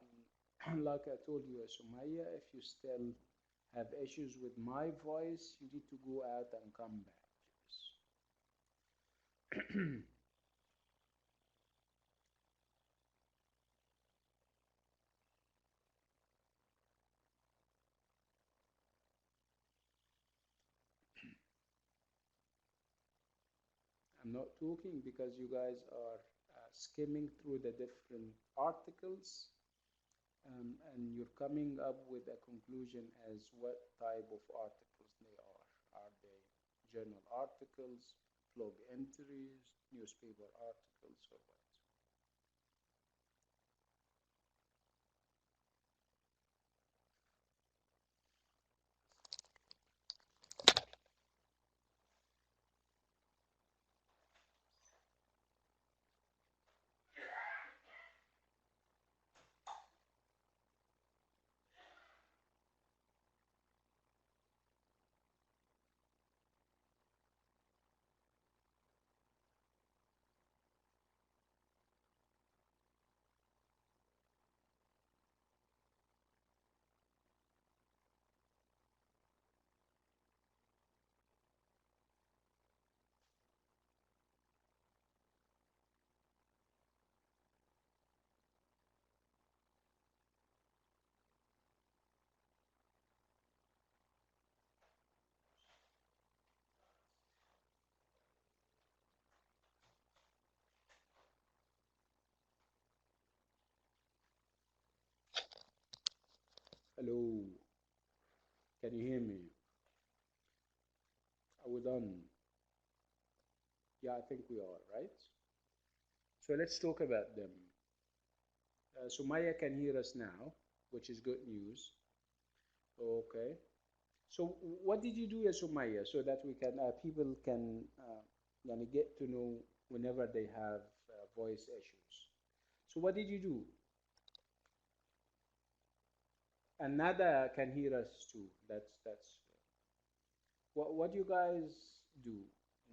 like I told you, Sumaya, if you still have issues with my voice, you need to go out and come back, please. I'm not talking because you guys are skimming through the different articles, and you're coming up with a conclusion as what type of articles they are. Are they journal articles, blog entries, newspaper articles, or what? Hello, can you hear me? Are we done? Yeah, I think we are, right? So let's talk about them. So Maya can hear us now, which is good news. Okay. So what did you do, Sumaya, so that we can people can get to know whenever they have voice issues? So what did you do? And Nada can hear us too. That's what you guys do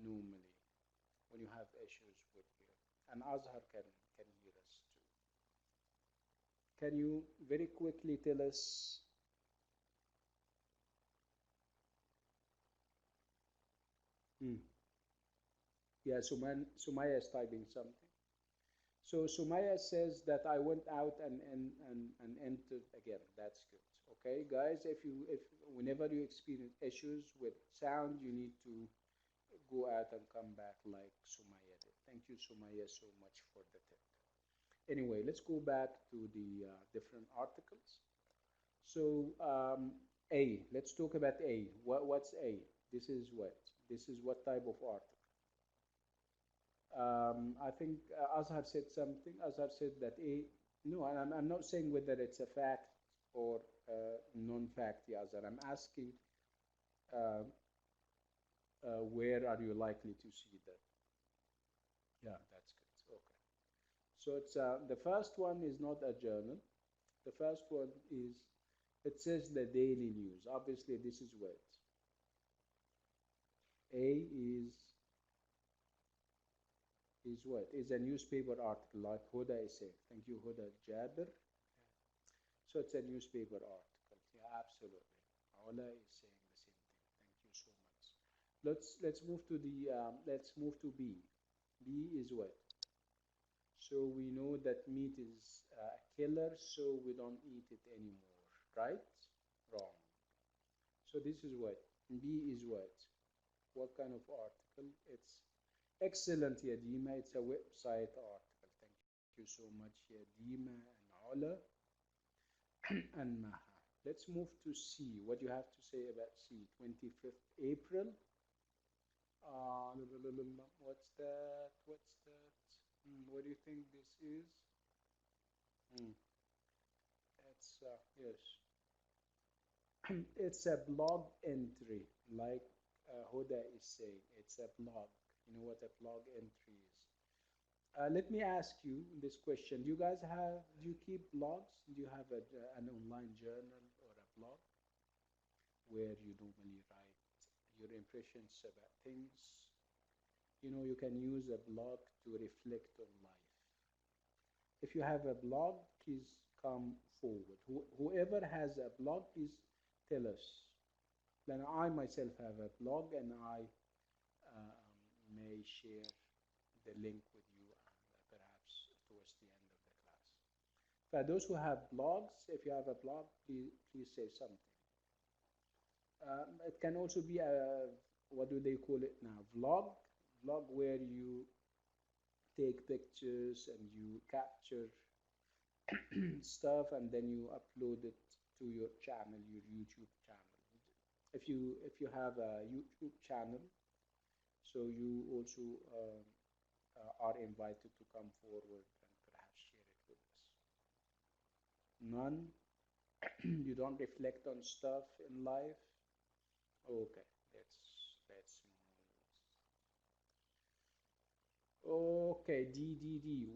normally. when you have issues with your, and Azhar can hear us too. Can you very quickly tell us? Hmm. Yeah, Sumaya is typing something. So Sumaya says that I went out and entered again. That's good. Okay, guys, if whenever you experience issues with sound, you need to go out and come back like Sumaya did. Thank you, Sumaya, so much for the tip. Anyway, let's go back to the different articles. So A, let's talk about A. What's A? This is what? This is what type of article? I think Azhar said something. Azhar said that A, no, I'm not saying whether it's a fact or non-fact, Azhar. I'm asking uh, where are you likely to see that? Yeah, that's good. Okay. So it's the first one is not a journal. The first one is, it says the daily news. Obviously, this is what A is what is a newspaper article like Huda is saying. Thank you, Huda Jabir. So it's a newspaper article. Yeah, absolutely. Ola is saying the same thing. Thank you so much. Let's move to the let's move to B. B is what? So we know that meat is a killer, so we don't eat it anymore, right? Wrong. So this is what? B is what? What kind of article? It's excellent, Yadima. It's a website article. Thank you so much, Yadima and Ola and Maha. Let's move to C. What do you have to say about C? 25th April. What's that? What's that? What do you think this is? Hmm. It's yes. It's a blog entry, like Huda is saying. It's a blog. You know what a blog entry is. Let me ask you this question. Do you guys have, do you keep blogs? Do you have an online journal or a blog where you normally write your impressions about things? You know, you can use a blog to reflect on life. If you have a blog, please come forward. Whoever has a blog, please tell us. Then I myself have a blog and I may share the link with you and perhaps towards the end of the class. For those who have blogs, if you have a blog, please say something. It can also be a, what do they call it now? Vlog where you take pictures and you capture stuff and then you upload it to your channel, your YouTube channel. If you have a YouTube channel, so you also are invited to come forward and perhaps share it with us. None. You don't reflect on stuff in life. Okay, let's move. Okay, D.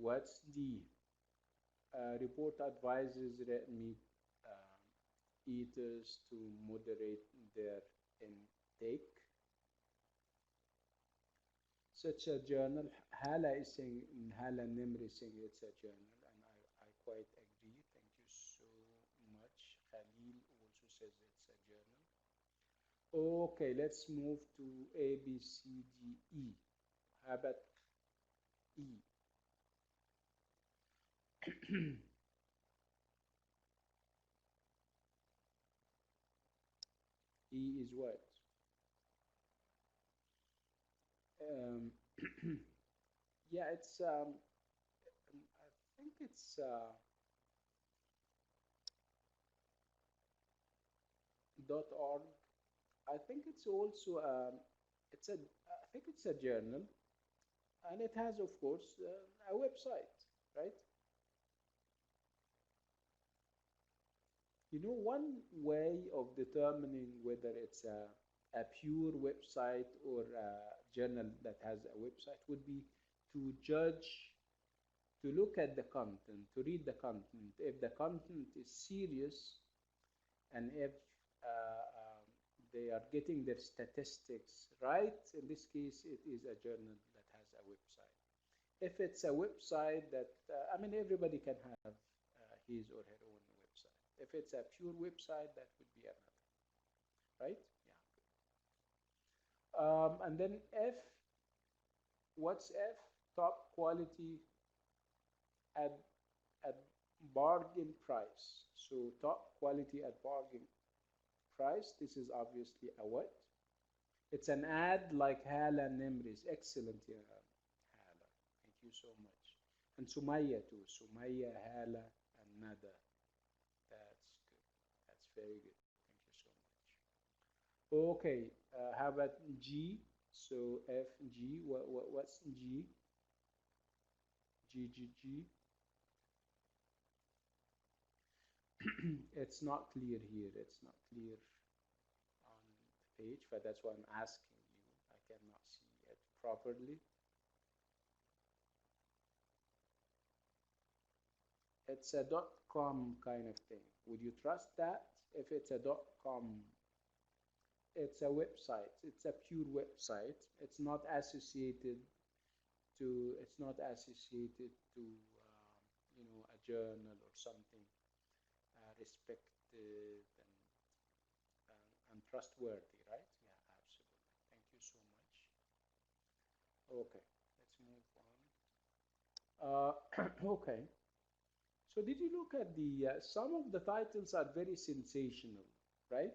What's D? Report advises red meat eaters to moderate their intake. Such a journal. Hala is saying, Hala Nimr is saying it's a journal, and I quite agree. Thank you so much. Khalil also says it's a journal. Okay, let's move to A, B, C, D, E. How about E? E is what? Um, yeah, it's I think it's .org. I think it's also it's a I think it's a journal, and it has, of course, a website, right? You know, one way of determining whether it's a pure website or a journal that has a website would be to judge, to look at the content, to read the content. If the content is serious and if they are getting their statistics right, in this case, it is a journal that has a a website. If it's a website that, I mean, everybody can have his or her own website. If it's a pure website, that would be another, right? Yeah. And then F, what's F? Top quality at at bargain price. So top quality at bargain price. This is obviously a what? It's an ad like Hala Nimris. Excellent, Hala. Thank you so much. And Sumaya too. Sumaya, Hala, and Nada. That's good. That's very good. Thank you so much. Okay, how about G? So F, G. What's G? G, G, G. It's not clear here. It's not clear on the page, but that's why I'm asking you. I cannot see it properly. It's a .com kind of thing. Would you trust that? If it's a .com, it's a website. It's a pure website. It's not associated to. It's not associated to a journal or something respected and trustworthy, right? Yeah, absolutely. Thank you so much. Okay, let's move on. Okay. So did you look at the, some of the titles are very sensational, right?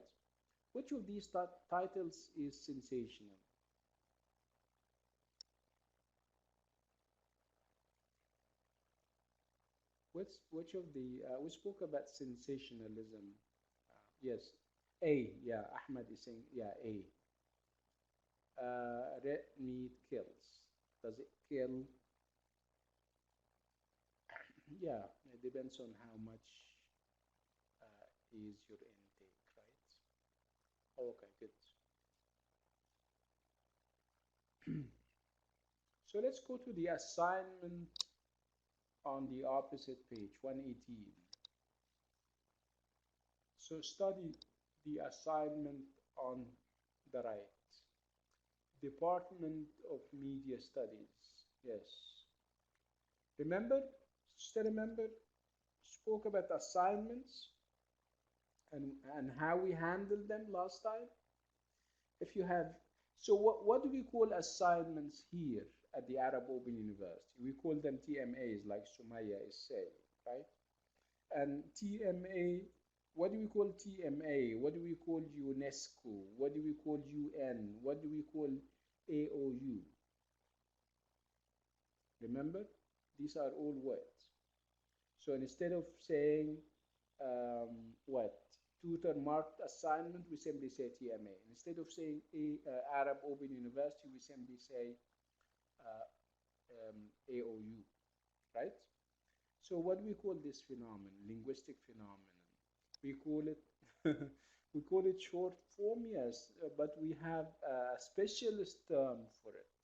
Which of these titles is sensational? Which of the, we spoke about sensationalism. Yes, A, yeah, Ahmed is saying, yeah, A. Red meat kills. Does it kill? Yeah, it depends on how much is your intake, right? Okay, good. So let's go to the assignment on the opposite page, 118. So study the assignment on the right. Department of Media Studies. Yes. Remember? Still remember? Spoke about assignments and how we handled them last time. If you have, so what do we call assignments here at the Arab Open University? We call them TMAs, like Sumaya is saying, right? And TMA, what do we call TMA? What do we call UNESCO? What do we call UN? What do we call AOU? Remember? These are all words. So instead of saying what? Tutor marked assignment, we simply say TMA. Instead of saying Arab Open University, we simply say AOU, right? So what do we call this phenomenon? Linguistic phenomenon. We call it we call it short form, yes, but we have a specialist term for it,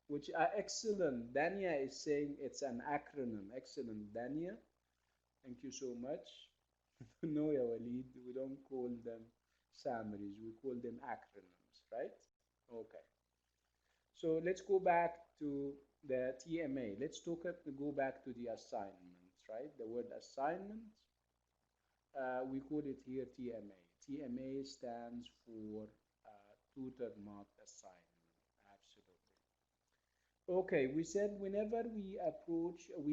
which are excellent. Dania is saying it's an acronym. Excellent, Dania. Thank you so much. No, ya Walid, we don't call them summaries. We call them acronyms, right? Okay. So let's go back to the TMA. Let's go back to the assignments, right? The word assignment, we call it here TMA. TMA stands for tutor marked assignment. Absolutely. Okay, we said whenever we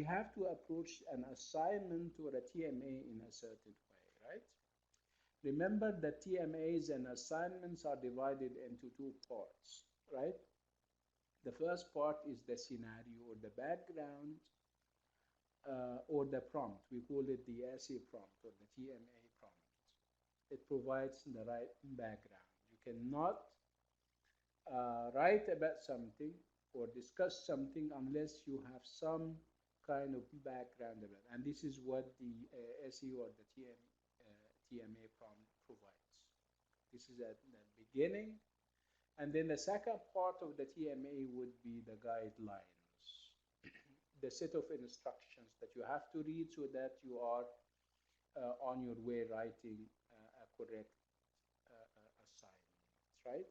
have to approach an assignment or a TMA in a certain way, right? Remember that TMAs and assignments are divided into two parts, right? The first part is the scenario or the background or the prompt. We call it the essay prompt or the TMA prompt. It provides the right background. You cannot write about something or discuss something unless you have some kind of background of it. And this is what the essay or the TMA prompt provides. This is at the beginning. And then the second part of the TMA would be the guidelines, the set of instructions that you have to read so that you are on your way writing a correct assignment, right?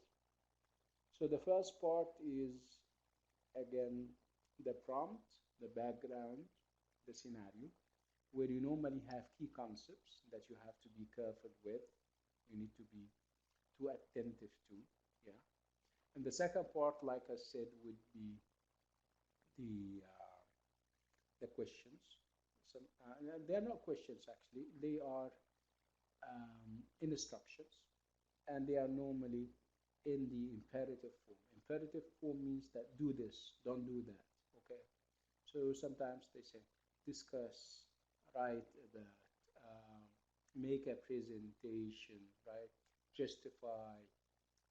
So the first part is again the prompt, the background, the scenario, where you normally have key concepts that you have to be careful with. You need to be too attentive to, yeah. And the second part, like I said, would be the questions. Some, they're not questions actually. They are instructions, and they are normally in the imperative form. Imperative form means that do this, don't do that. Okay. So sometimes they say discuss, write that, make a presentation, right? Justify,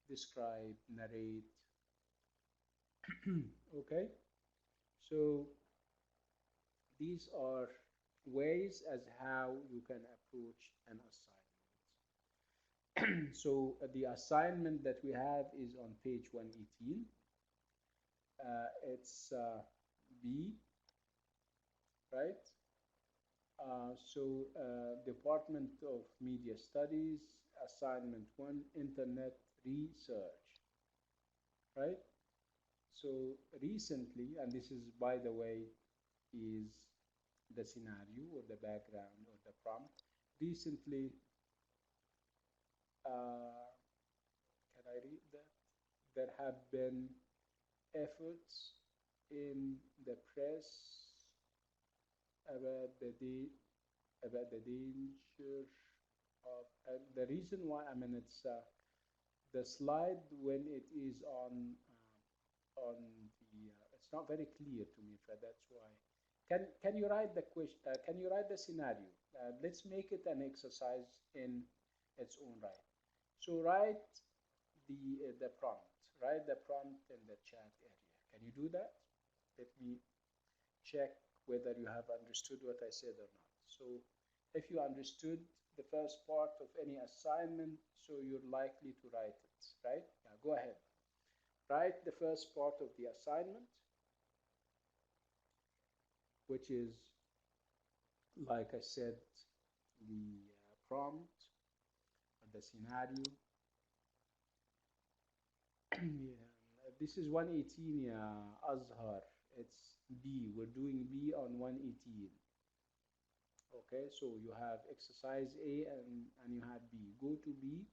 describe, narrate. Okay. So these are ways as how you can approach an assignment. So the assignment that we have is on page 118. It's B, right? Department of Media Studies, assignment 1, Internet Research, right? So recently, and this is, by the way, is the scenario or the background or the prompt. Recently, can I read that? There have been efforts in the press about the danger of, and the reason why, I mean, it's the slide when it is on the it's not very clear to me, Fred. That's why. Can you write the question? Can you write the scenario? Let's make it an exercise in its own right. So write the prompt. Write the prompt in the chat area. Can you do that? Let me check whether you have understood what I said or not. So if you understood the first part of any assignment, so you're likely to write it, right? Yeah, go ahead. Write the first part of the assignment, which is, like I said, the prompt, the scenario. Yeah, this is 118, yeah, Azhar. It's B. We're doing B on 118. Okay, so you have exercise A and you have B. Go to B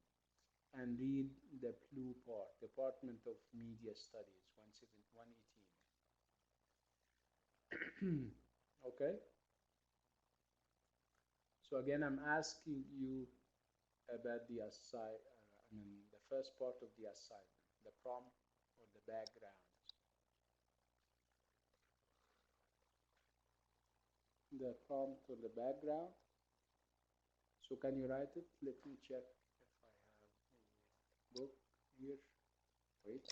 and read the blue part, Department of Media Studies, 118. Okay, so again, I'm asking you about the first part of the assignment, the prompt or the background. The prompt or the background. So can you write it? Let me check if I have a book here. Wait.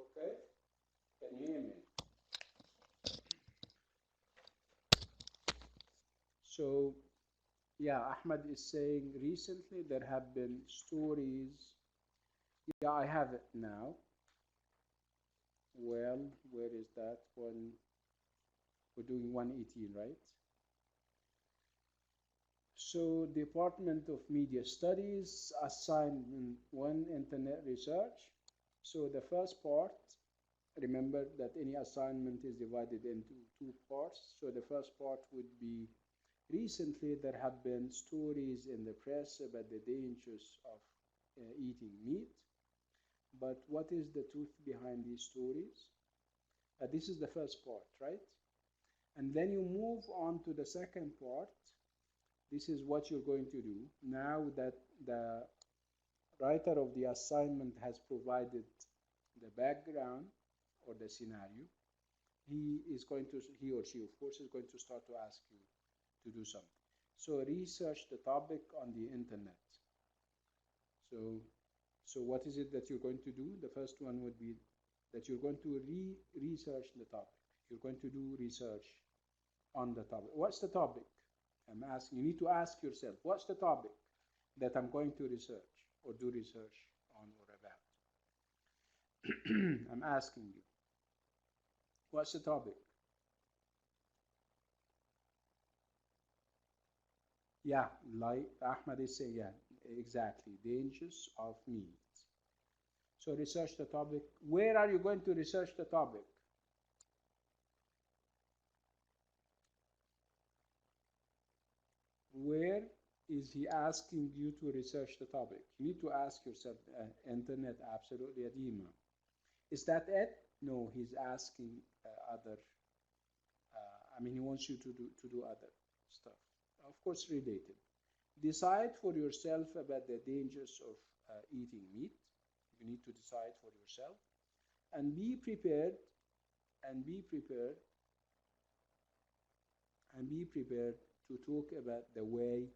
Okay, can you hear me? So, yeah, Ahmed is saying recently there have been stories. Yeah, I have it now. Well, where is that one? We're doing 118, right? So, Department of Media Studies, assignment 1, Internet Research. So, the first part, remember that any assignment is divided into two parts. So, the first part would be recently there have been stories in the press about the dangers of eating meat. But what is the truth behind these stories? This is the first part, right? And then you move on to the second part. This is what you're going to do. Now that the writer of the assignment has provided the background or the scenario, he or she, of course, is going to start to ask you to do something. So research the topic on the internet. So what is it that you're going to do? The first one would be that you're going to research the topic. You're going to do research on the topic. What's the topic? I'm asking. You need to ask yourself, what's the topic that I'm going to research or do research on or about? I'm asking you, what's the topic? Yeah, like Ahmed is saying, yeah, exactly. Dangers of meat. So research the topic. Where are you going to research the topic? Where is he asking you to research the topic? You need to ask yourself, internet, absolutely, Adima. Is that it? No, he's asking other, he wants you to do other stuff. Of course, related. Decide for yourself about the dangers of eating meat. You need to decide for yourself. And be prepared, and be prepared, and be prepared to talk about the way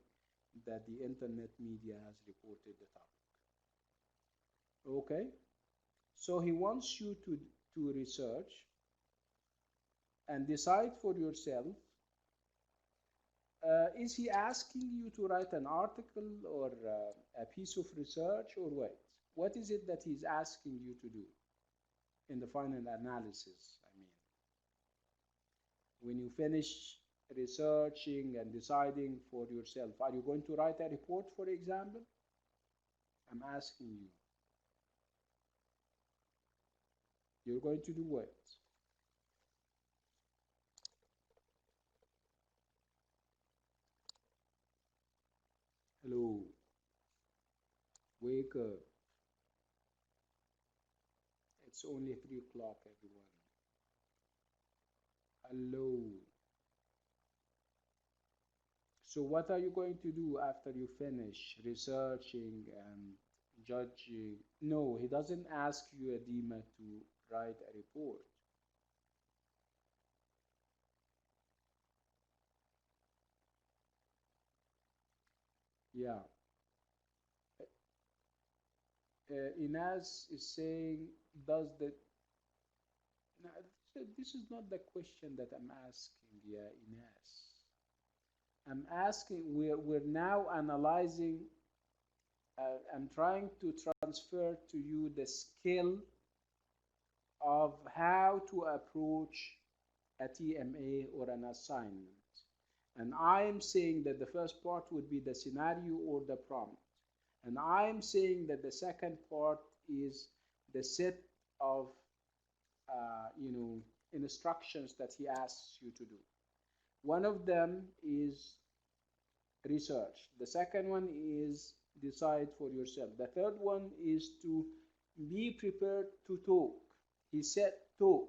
that the internet media has reported the topic. Okay? So he wants you to research and decide for yourself. Is he asking you to write an article or a piece of research or what? What is it that he's asking you to do in the final analysis? When you finish researching and deciding for yourself, are you going to write a report, for example? I'm asking you. You're going to do what? Hello. Wake up. It's only 3 o'clock, everyone. Hello. So what are you going to do after you finish researching and judging? No, he doesn't ask you, Adima, to write a report. Yeah. Inaz is saying, does the... No, this is not the question that I'm asking, yeah, Inaz. I'm asking, we're now analyzing, I'm trying to transfer to you the skill of how to approach a TMA or an assignment. And I'm saying that the first part would be the scenario or the prompt. And I'm saying that the second part is the set of instructions that he asks you to do. One of them is research. The second one is decide for yourself. The third one is to be prepared to talk. He said talk.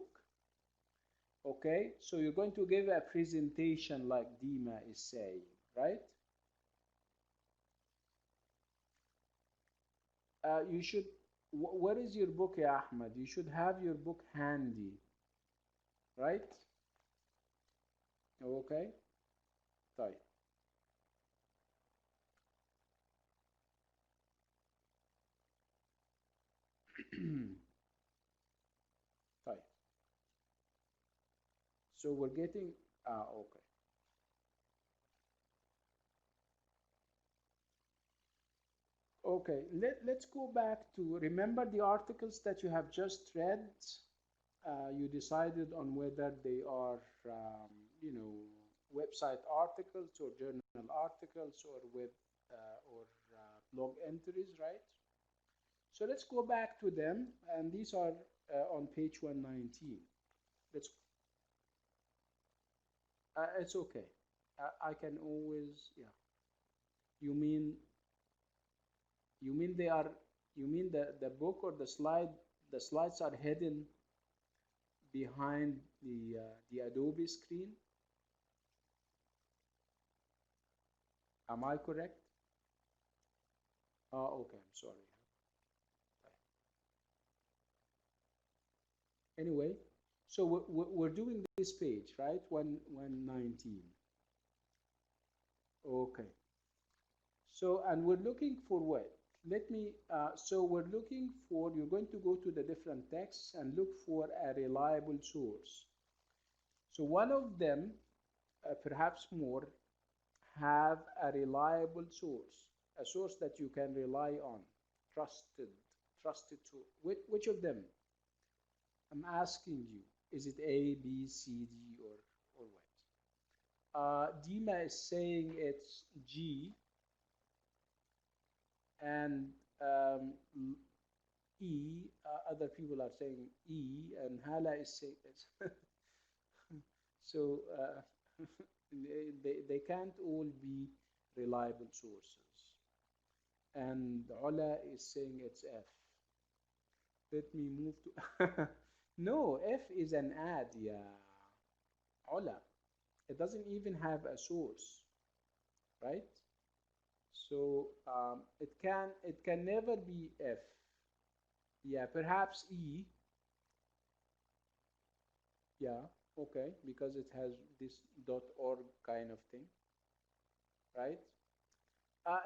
Okay, so you're going to give a presentation like Dima is saying, right? You should, where is your book, ya Ahmed? You should have your book handy, right? Okay, طيب. طيب. So we're getting, okay. Okay, let's go back to, remember the articles that you have just read? You decided on whether they are, website articles or journal articles or web or blog entries, right? So let's go back to them, and these are on page 119. Let's. It's okay. I can always, yeah. You mean they are? You mean the book or the slide? The slides are hidden behind the Adobe screen. Am I correct? Okay, I'm sorry. Anyway, so we're doing this page, right? 119. Okay. So, and we're looking for what? So we're looking for, you're going to go to the different texts and look for a reliable source. So one of them, perhaps more, have a reliable source, a source that you can rely on, trusted, trusted source. Which of them? I'm asking you. Is it A, B, C, D, or what? Dima is saying it's G, and um, E. Other people are saying E, and Hala is saying it's. So they can't all be reliable sources. And Ola is saying it's F. Let me move to. No, F is an ad, yeah. Ola. It doesn't even have a source, right? So it can never be F. Yeah, perhaps E. Yeah, okay, because it has this .org kind of thing, right?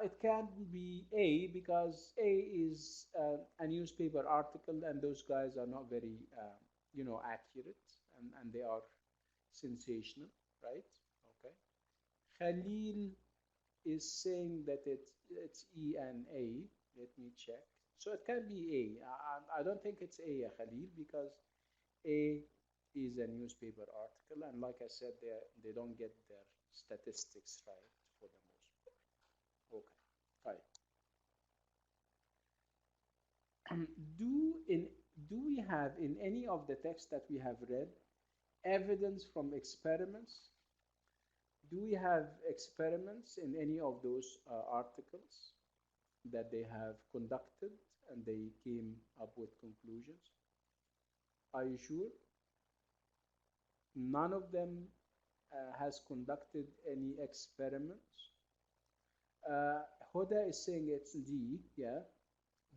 It can be A because A is a newspaper article, and those guys are not very, accurate, and they are sensational, right? Okay. Khalil is saying that it's E and A. Let me check. So it can be A. I don't think it's A, Khalil, because A is a newspaper article, and like I said, they don't get their statistics right for the most part. Okay, fine. Do in do we have in any of the texts that we have read evidence from experiments? Do we have experiments in any of those articles that they have conducted and they came up with conclusions? Are you sure? None of them has conducted any experiments. Hoda is saying it's D, yeah.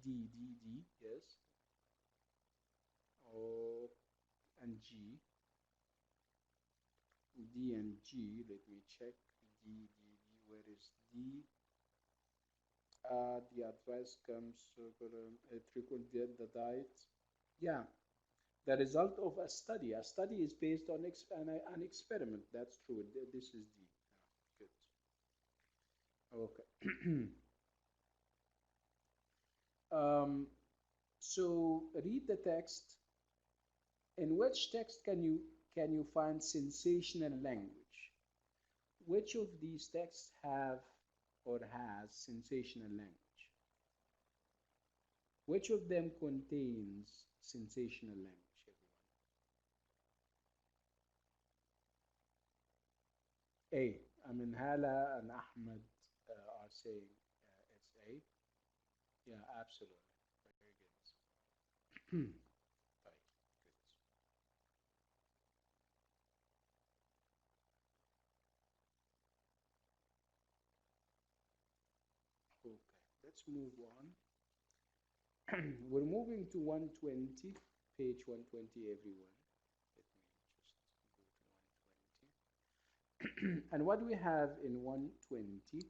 D, yes. O and G. D and G, let me check. Where is D? The advice comes, trickle the diet. Yeah, the result of a study. A study is based on an experiment. That's true. This is D. Yeah, good. Okay. So read the text. In which text can you find sensational language? Which of these texts have or has sensational language? Which of them contains sensational language, everyone? A. I mean, Hala and Ahmed are saying it's A. Yeah, absolutely. Very good. Right, good. Okay, let's move on. We're moving to 120, page 120, everyone. Let me just go to 120. And what do we have in 120?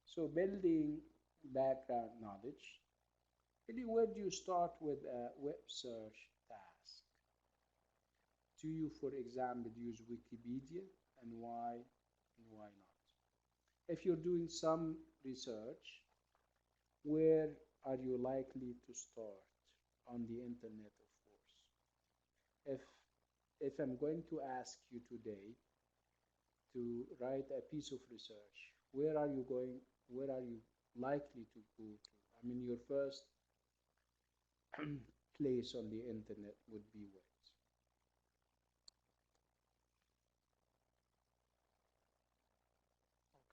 So building background knowledge. Really, where do you start with a web search task? Do you, for example, use Wikipedia, and why not? If you're doing some research, where are you likely to start? On the internet, of course. If if I'm going to ask you today to write a piece of research, where are you going? Where are you likely to go to? I mean, your first place on the internet would be what?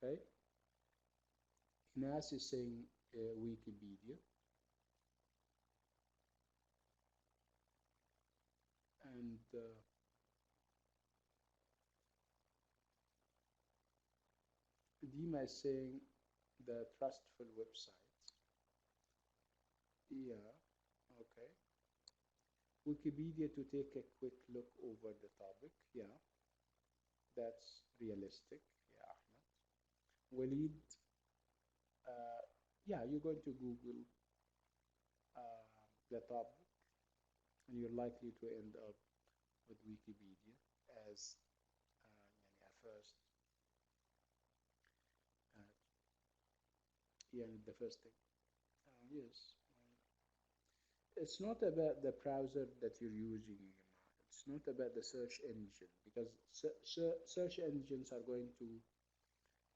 Okay. Inas is saying Wikipedia, and Dima is saying the trustful website. Yeah, okay. Wikipedia to take a quick look over the topic. Yeah, that's realistic. Yeah, Ahmed. Walid, uh, yeah, you're going to Google the topic and you're likely to end up with Wikipedia as يعني a first, uh, yeah, the first thing. Yes, it's not about the browser that you're using, you know. It's not about the search engine because search engines are going to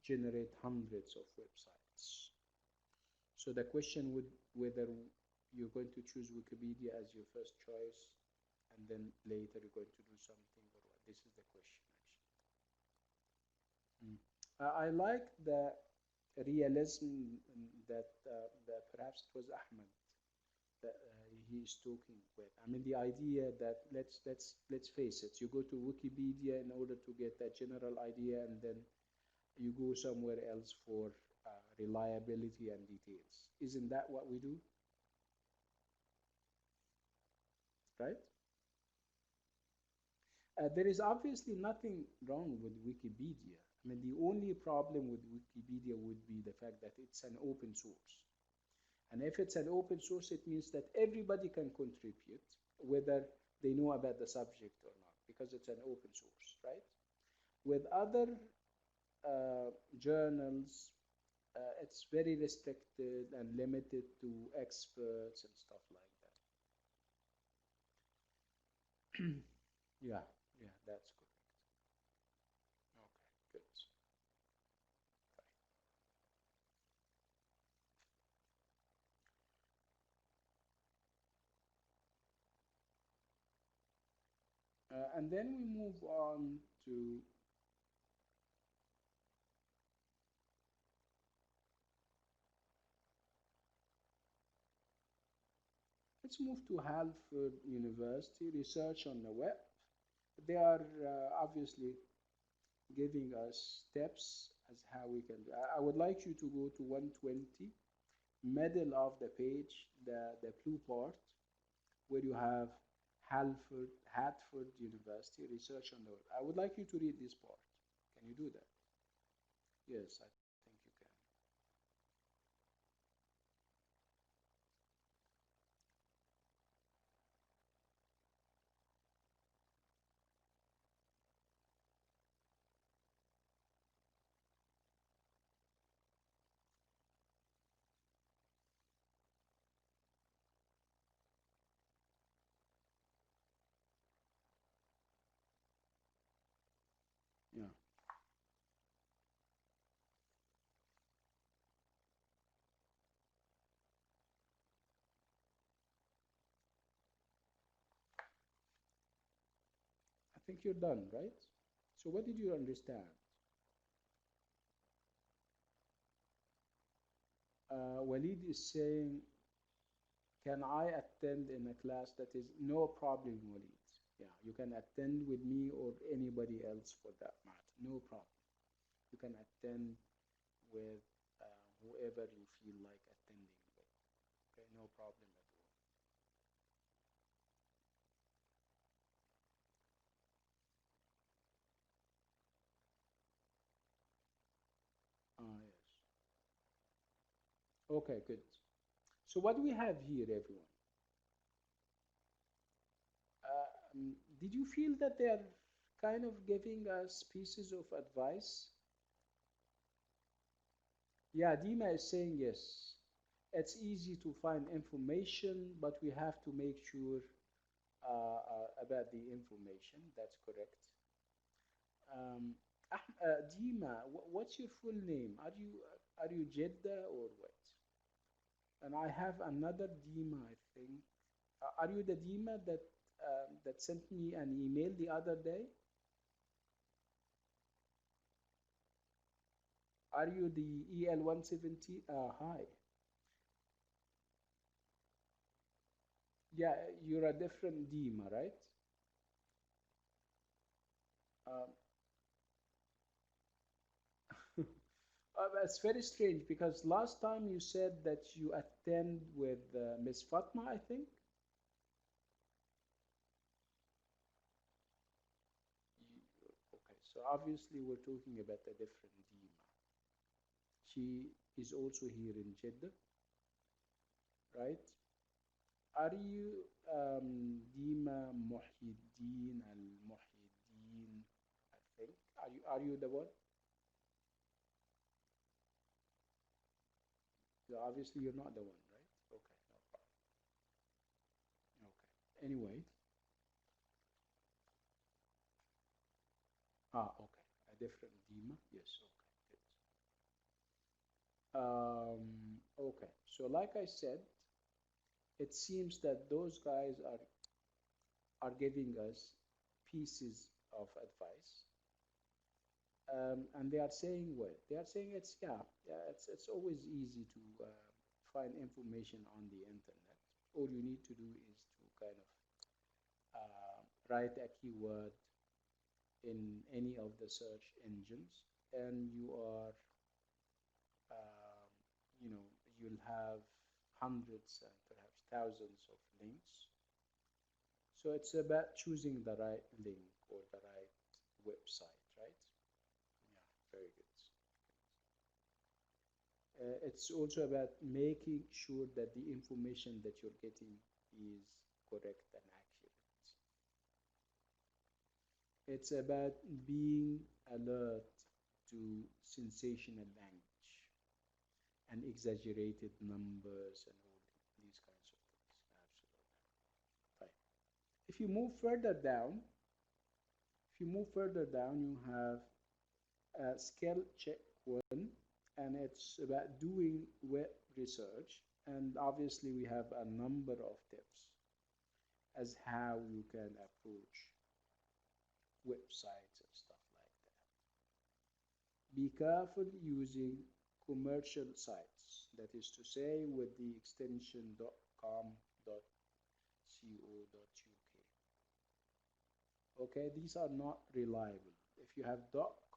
generate hundreds of websites. So the question would whether you're going to choose Wikipedia as your first choice and then later you're going to do something or what. This is the question actually. I like the realism that perhaps it was Ahmed that he is talking with. I mean, the idea that let's face it, you go to Wikipedia in order to get a general idea, and then you go somewhere else for reliability and details. Isn't that what we do? Right? There is obviously nothing wrong with Wikipedia. I mean, the only problem with Wikipedia would be the fact that it's an open source. And if it's an open source, it means that everybody can contribute, whether they know about the subject or not, because it's an open source, right? With other journals, it's very restricted and limited to experts and stuff like that. Yeah, yeah, that's correct. Okay, good. And then we move on to, let's move to Halford University research on the web. They are obviously giving us steps as how we can do. I would like you to go to 120, middle of the page, the blue part, where you have Hartford University research on the web. I would like you to read this part. Can you do that? Yes, I think you can. Yeah, I think you're done, right? So what did you understand? Walid is saying, can I attend in a class? That is no problem, Walid. Yeah, you can attend with me or anybody else for that matter. No problem. You can attend with whoever you feel like attending with. Okay, no problem at all. Ah, yes. Okay, good. So what do we have here, everyone? Did you feel that they are kind of giving us pieces of advice? Yeah, Dima is saying yes. It's easy to find information, but we have to make sure about the information. That's correct. Um, Dima, what's your full name? Are you Jeddah or what? And I have another Dima, I think. Are you the Dima that sent me an email the other day? Are you the EL117? Hi. Yeah, you're a different Dima, right? Um, It's very strange because last time you said that you attend with Miss Fatma, I think. Okay, so obviously we're talking about a different Dima. She is also here in Jeddah, right? Are you Dima Muhyiddin Al Muhyiddin? I think. Are you the one? So obviously you're not the one, right? Okay, no problem. Okay. Anyway, okay, a different Dima. Yes. Okay. Good. Okay. So like I said, it seems that those guys are giving us pieces of advice, and they are saying what? They are saying it's always easy to find information on the internet. All you need to do is to kind of write a keyword in any of the search engines, and um, you know, you'll have hundreds and perhaps thousands of links. So it's about choosing the right link or the right website, right? Yeah, very good. It's also about making sure that the information that you're getting is correct and accurate. It's about being alert to sensational language and exaggerated numbers and all these kinds of things. Absolutely. Right. If you move further down, if you move further down, you have skill check one, and it's about doing web research. And obviously, we have a number of tips as how you can approach websites and stuff like that. Be careful using commercial sites, that is to say, with the extension .com.co.uk. Okay, these are not reliable. If you have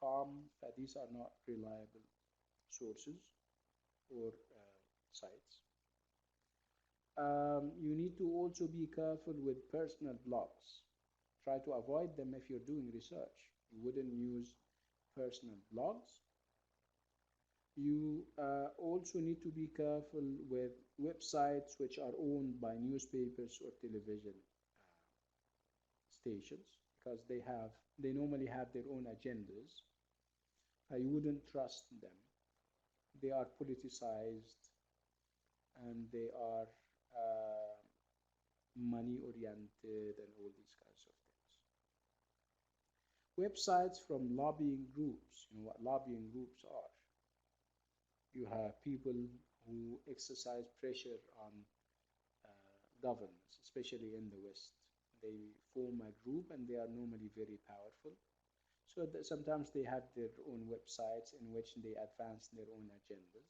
.com, these are not reliable sources or sites. You need to also be careful with personal blogs. Try to avoid them if you're doing research. You wouldn't use personal blogs. You also need to be careful with websites which are owned by newspapers or television stations because they normally have their own agendas. You wouldn't trust them. They are politicized and they are money oriented and all these kinds of things. Websites from lobbying groups, you know what lobbying groups are. You have people who exercise pressure on governments, especially in the West. They form a group and they are normally very powerful. So sometimes they have their own websites in which they advance their own agendas.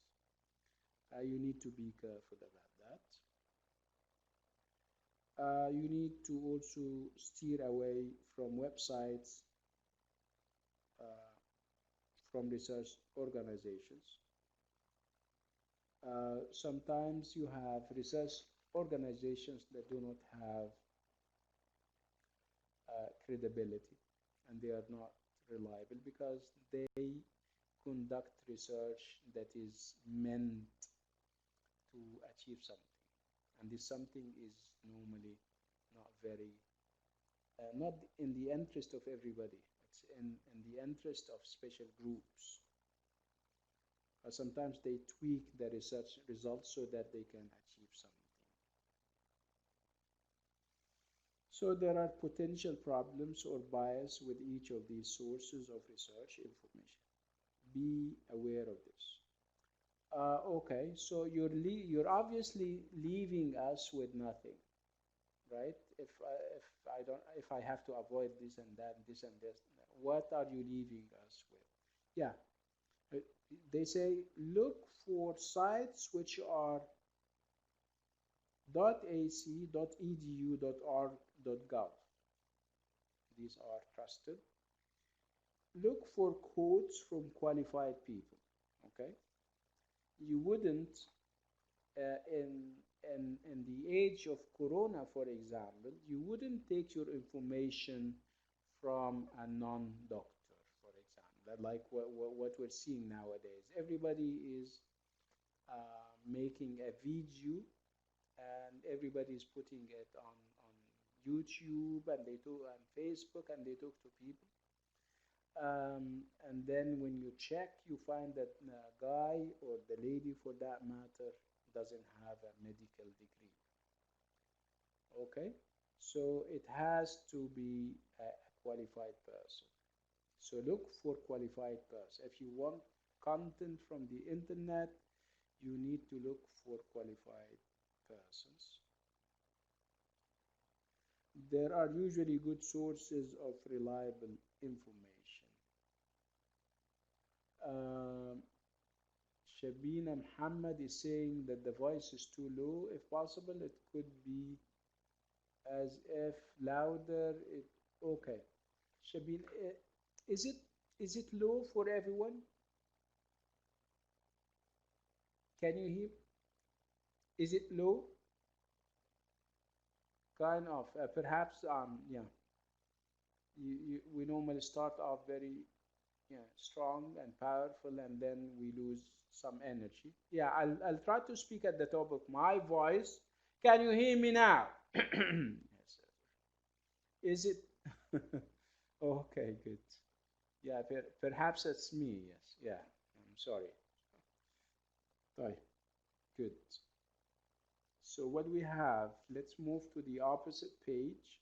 You need to be careful about that. You need to also steer away from websites uh, from research organizations. Sometimes you have research organizations that do not have credibility and they are not reliable because they conduct research that is meant to achieve something, and this something is normally not very not in the interest of everybody. It's in the interest of special groups. Sometimes they tweak the research results so that they can achieve something. So there are potential problems or bias with each of these sources of research information. Be aware of this. Okay, so you're obviously leaving us with nothing, right? If I have to avoid this and that, this and this, what are you leaving us with? Yeah, uh, they say look for sites which are .ac, .edu, .org, .gov. These are trusted. Look for quotes from qualified people. Okay, you wouldn't in the age of Corona, for example, you wouldn't take your information from a non-doctor, for example, like what we're seeing nowadays. Everybody is making a video and everybody is putting it on YouTube and they talk on Facebook and they talk to people. And then when you check, you find that the guy or the lady, for that matter, doesn't have a medical degree. Okay, so it has to be a qualified person. So look for qualified person. If you want content from the internet, you need to look for qualified persons. There are usually good sources of reliable information. Shabina Muhammad is saying that the voice is too low. If possible, it could be as if louder. Okay. Shabina, is it is it low for everyone? Can you hear? Is it low? Kind of. Perhaps yeah. We normally start off very strong and powerful, and then we lose some energy. Yeah, I'll try to speak at the top of my voice. Can you hear me now? Yes, sir. Is it? Okay, good. Yeah, perhaps it's me. Yes, yeah. I'm sorry. Right. Good. So what we have, let's move to the opposite page.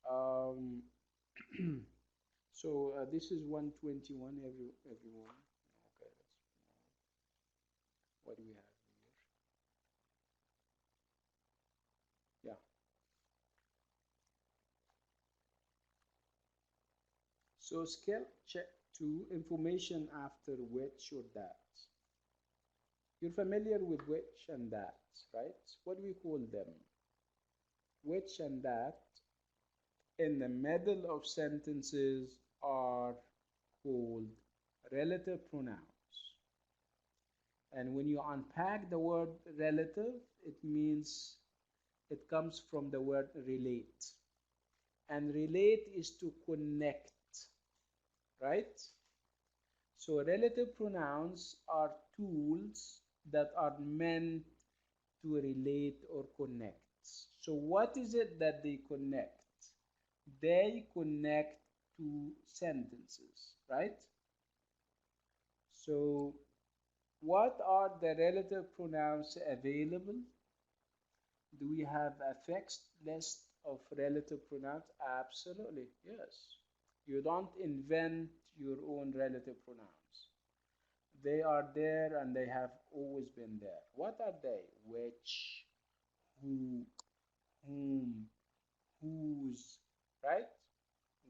Um, so this is 121, everyone. Okay, what do we have here? Yeah. So skill check 2, information after which or that. You're familiar with which and that, right? What do we call them? Which and that in the middle of sentences are called relative pronouns. And when you unpack the word relative, it means it comes from the word relate. And relate is to connect, right? So relative pronouns are tools that are meant to relate or connect. So what is it that they connect? They connect two sentences, right? So what are the relative pronouns available? Do we have a fixed list of relative pronouns? Absolutely, yes. You don't invent your own relative pronouns. They are there and they have always been there. What are they? Which, who, whom, whose, right?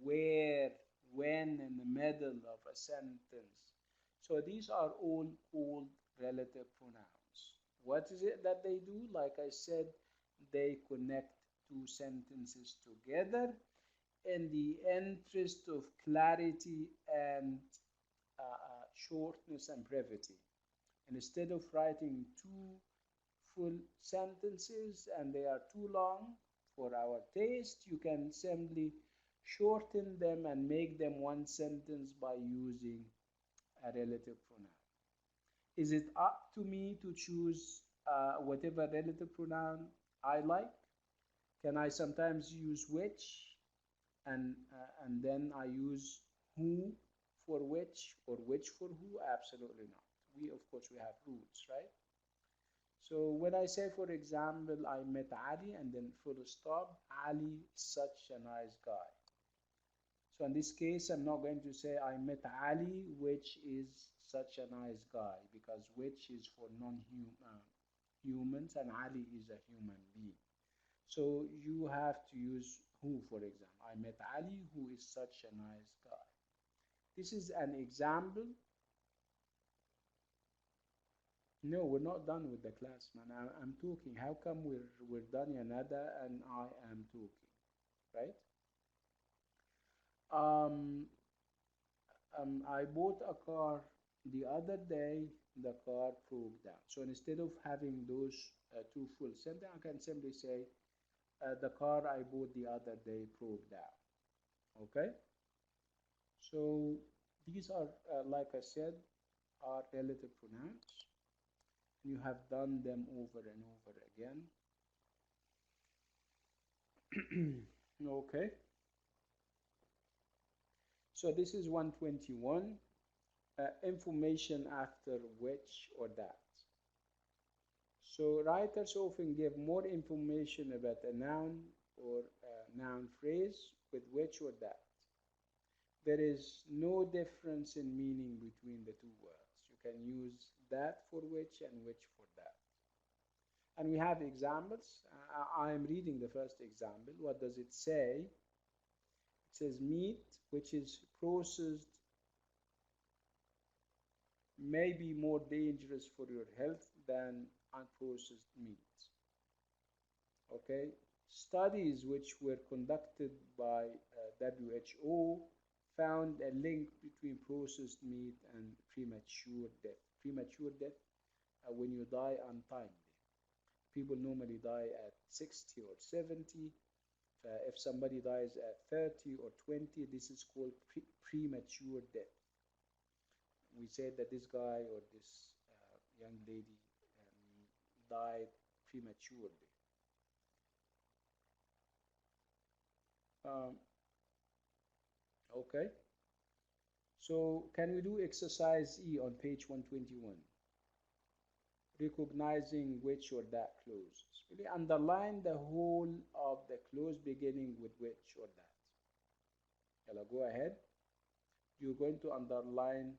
Where, when, in the middle of a sentence. So these are all called relative pronouns. What is it that they do? Like I said, they connect two sentences together in the interest of clarity and shortness and brevity. And instead of writing two full sentences and they are too long for our taste, you can simply shorten them and make them one sentence by using a relative pronoun. Is it up to me to choose whatever relative pronoun I like? Can I sometimes use which and then I use who for which or which for who? Absolutely not. We, of course, we have rules, right? So when I say, for example, I met Ali and then full stop, Ali is such a nice guy. So in this case, I'm not going to say I met Ali, which is such a nice guy, because which is for non-humans and Ali is a human being. So you have to use who, for example. I met Ali, who is such a nice guy. This is an example. No, we're not done with the class, man. I'm talking. How come we're done, Yanada, and I am talking, right? Um, I bought a car the other day, the car broke down. So instead of having those two full sentences, I can simply say, the car I bought the other day broke down. Okay? So these are, like I said, are relative pronouns. You have done them over and over again. Okay. So this is 121. Information after which or that. So writers often give more information about a noun or a noun phrase with which or that. There is no difference in meaning between the two words. You can use that for which and which for that. And we have examples. I am reading the first example. What does it say? It says meat, which is processed, may be more dangerous for your health than unprocessed meat. Okay, studies which were conducted by WHO found a link between processed meat and premature death. Premature death when you die untimely. People normally die at 60 or 70. If somebody dies at 30 or 20, this is called premature death. We said that this guy or this young lady died prematurely. Um, okay, so can we do exercise E on page 121? Recognizing which or that clauses. Really underline the whole of the clause beginning with which or that. Yalla, go ahead. You're going to underline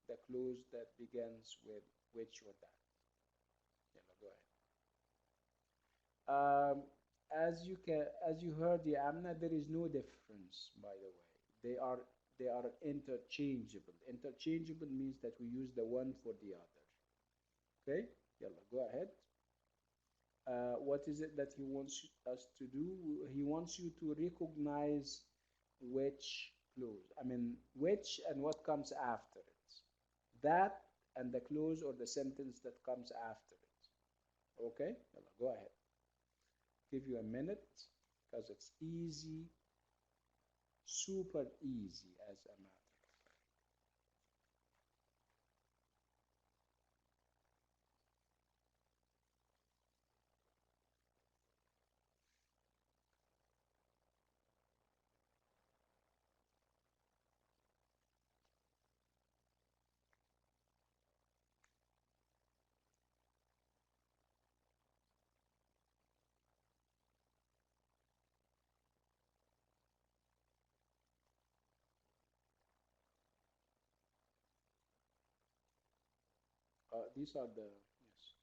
the clause that begins with which or that. Yalla, go ahead. As you heard the Amna, there is no difference, by the way. They are interchangeable. Interchangeable means that we use the one for the other. Okay? Yalla, go ahead. What is it that he wants us to do? He wants you to recognize which clause. I mean, which and what comes after it. That and the clause or the sentence that comes after it. Okay? Yalla, go ahead. Give you a minute because it's easy, super easy as a matter. These are the, yes.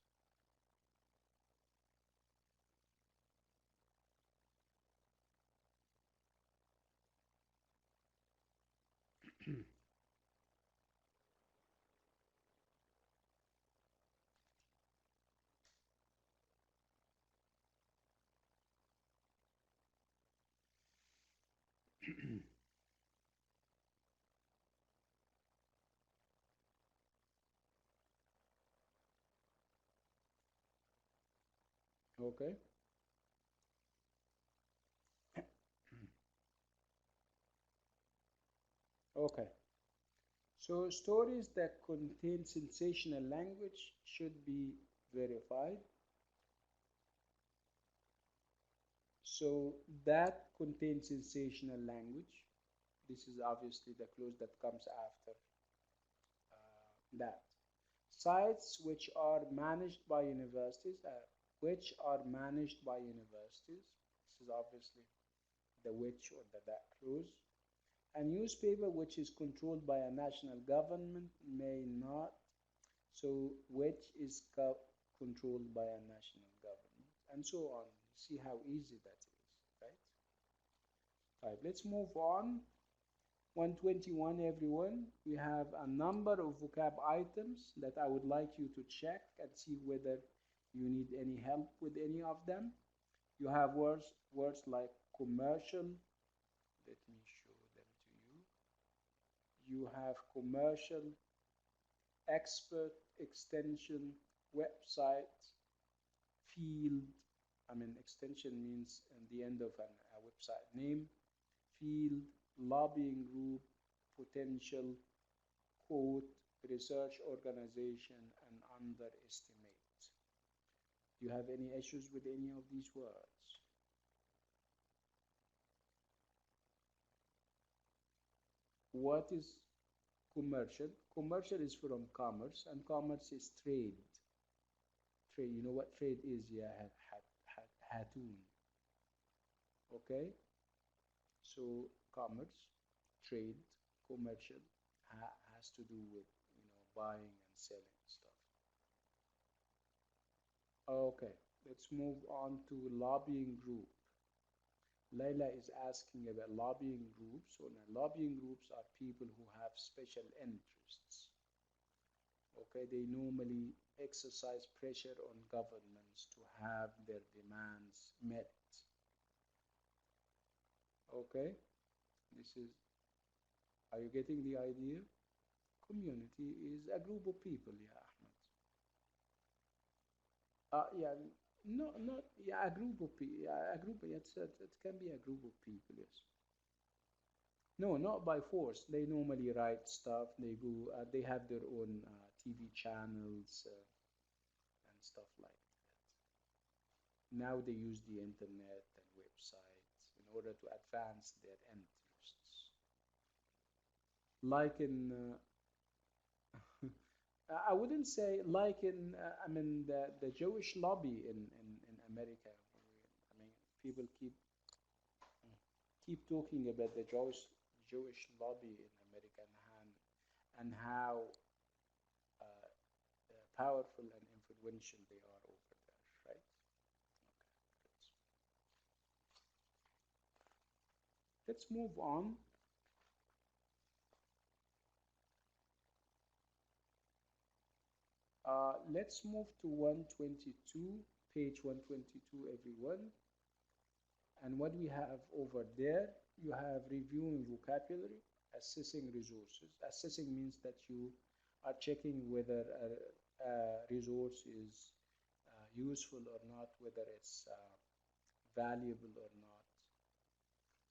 Okay. Okay. So stories that contain sensational language should be verified. So that contains sensational language. This is obviously the clause that comes after that. Sites which are managed by universities, which are managed by universities. This is obviously the which or the that clause. A newspaper which is controlled by a national government may not. So which is controlled by a national government, and so on. See how easy that is, right? Right, let's move on. 121, everyone. We have a number of vocab items that I would like you to check and see whether you need any help with any of them. You have words like commercial. Let me show them to You have commercial, expert, extension, website, field. I mean, extension means in the end of a website name, field, lobbying group, potential, quote, research organization, and underestimate. Do you have any issues with any of these words? What is commercial? Commercial is from commerce, and commerce is trade. Trade, you know what trade is? Yeah, hatun. Okay, so commerce, trade, commercial has to do with buying and selling stuff. Okay, let's move on to lobbying group. Layla is asking about lobbying groups. So now lobbying groups are people who have special interests. Okay, they normally exercise pressure on governments to have their demands met. Okay, this is, are you getting the idea? Community is a group of people, yeah, Ahmed. Yeah, no, not, yeah, a group of people, yeah, a group, it can be a group of people, yes. No, not by force. They normally write stuff. They go. They have their own TV channels and stuff like that. Now they use the internet and websites in order to advance their interests. Like in, I wouldn't say like in. I mean the Jewish lobby in America. I mean people keep talking about the Jewish lobby in America and how uh, powerful and influential they are over there, right? Okay, good. Let's move on. Let's move to 122, page 122, everyone. And what we have over there, you have reviewing vocabulary, assessing resources. Assessing means that you are checking whether a resource is useful or not, whether it's valuable or not.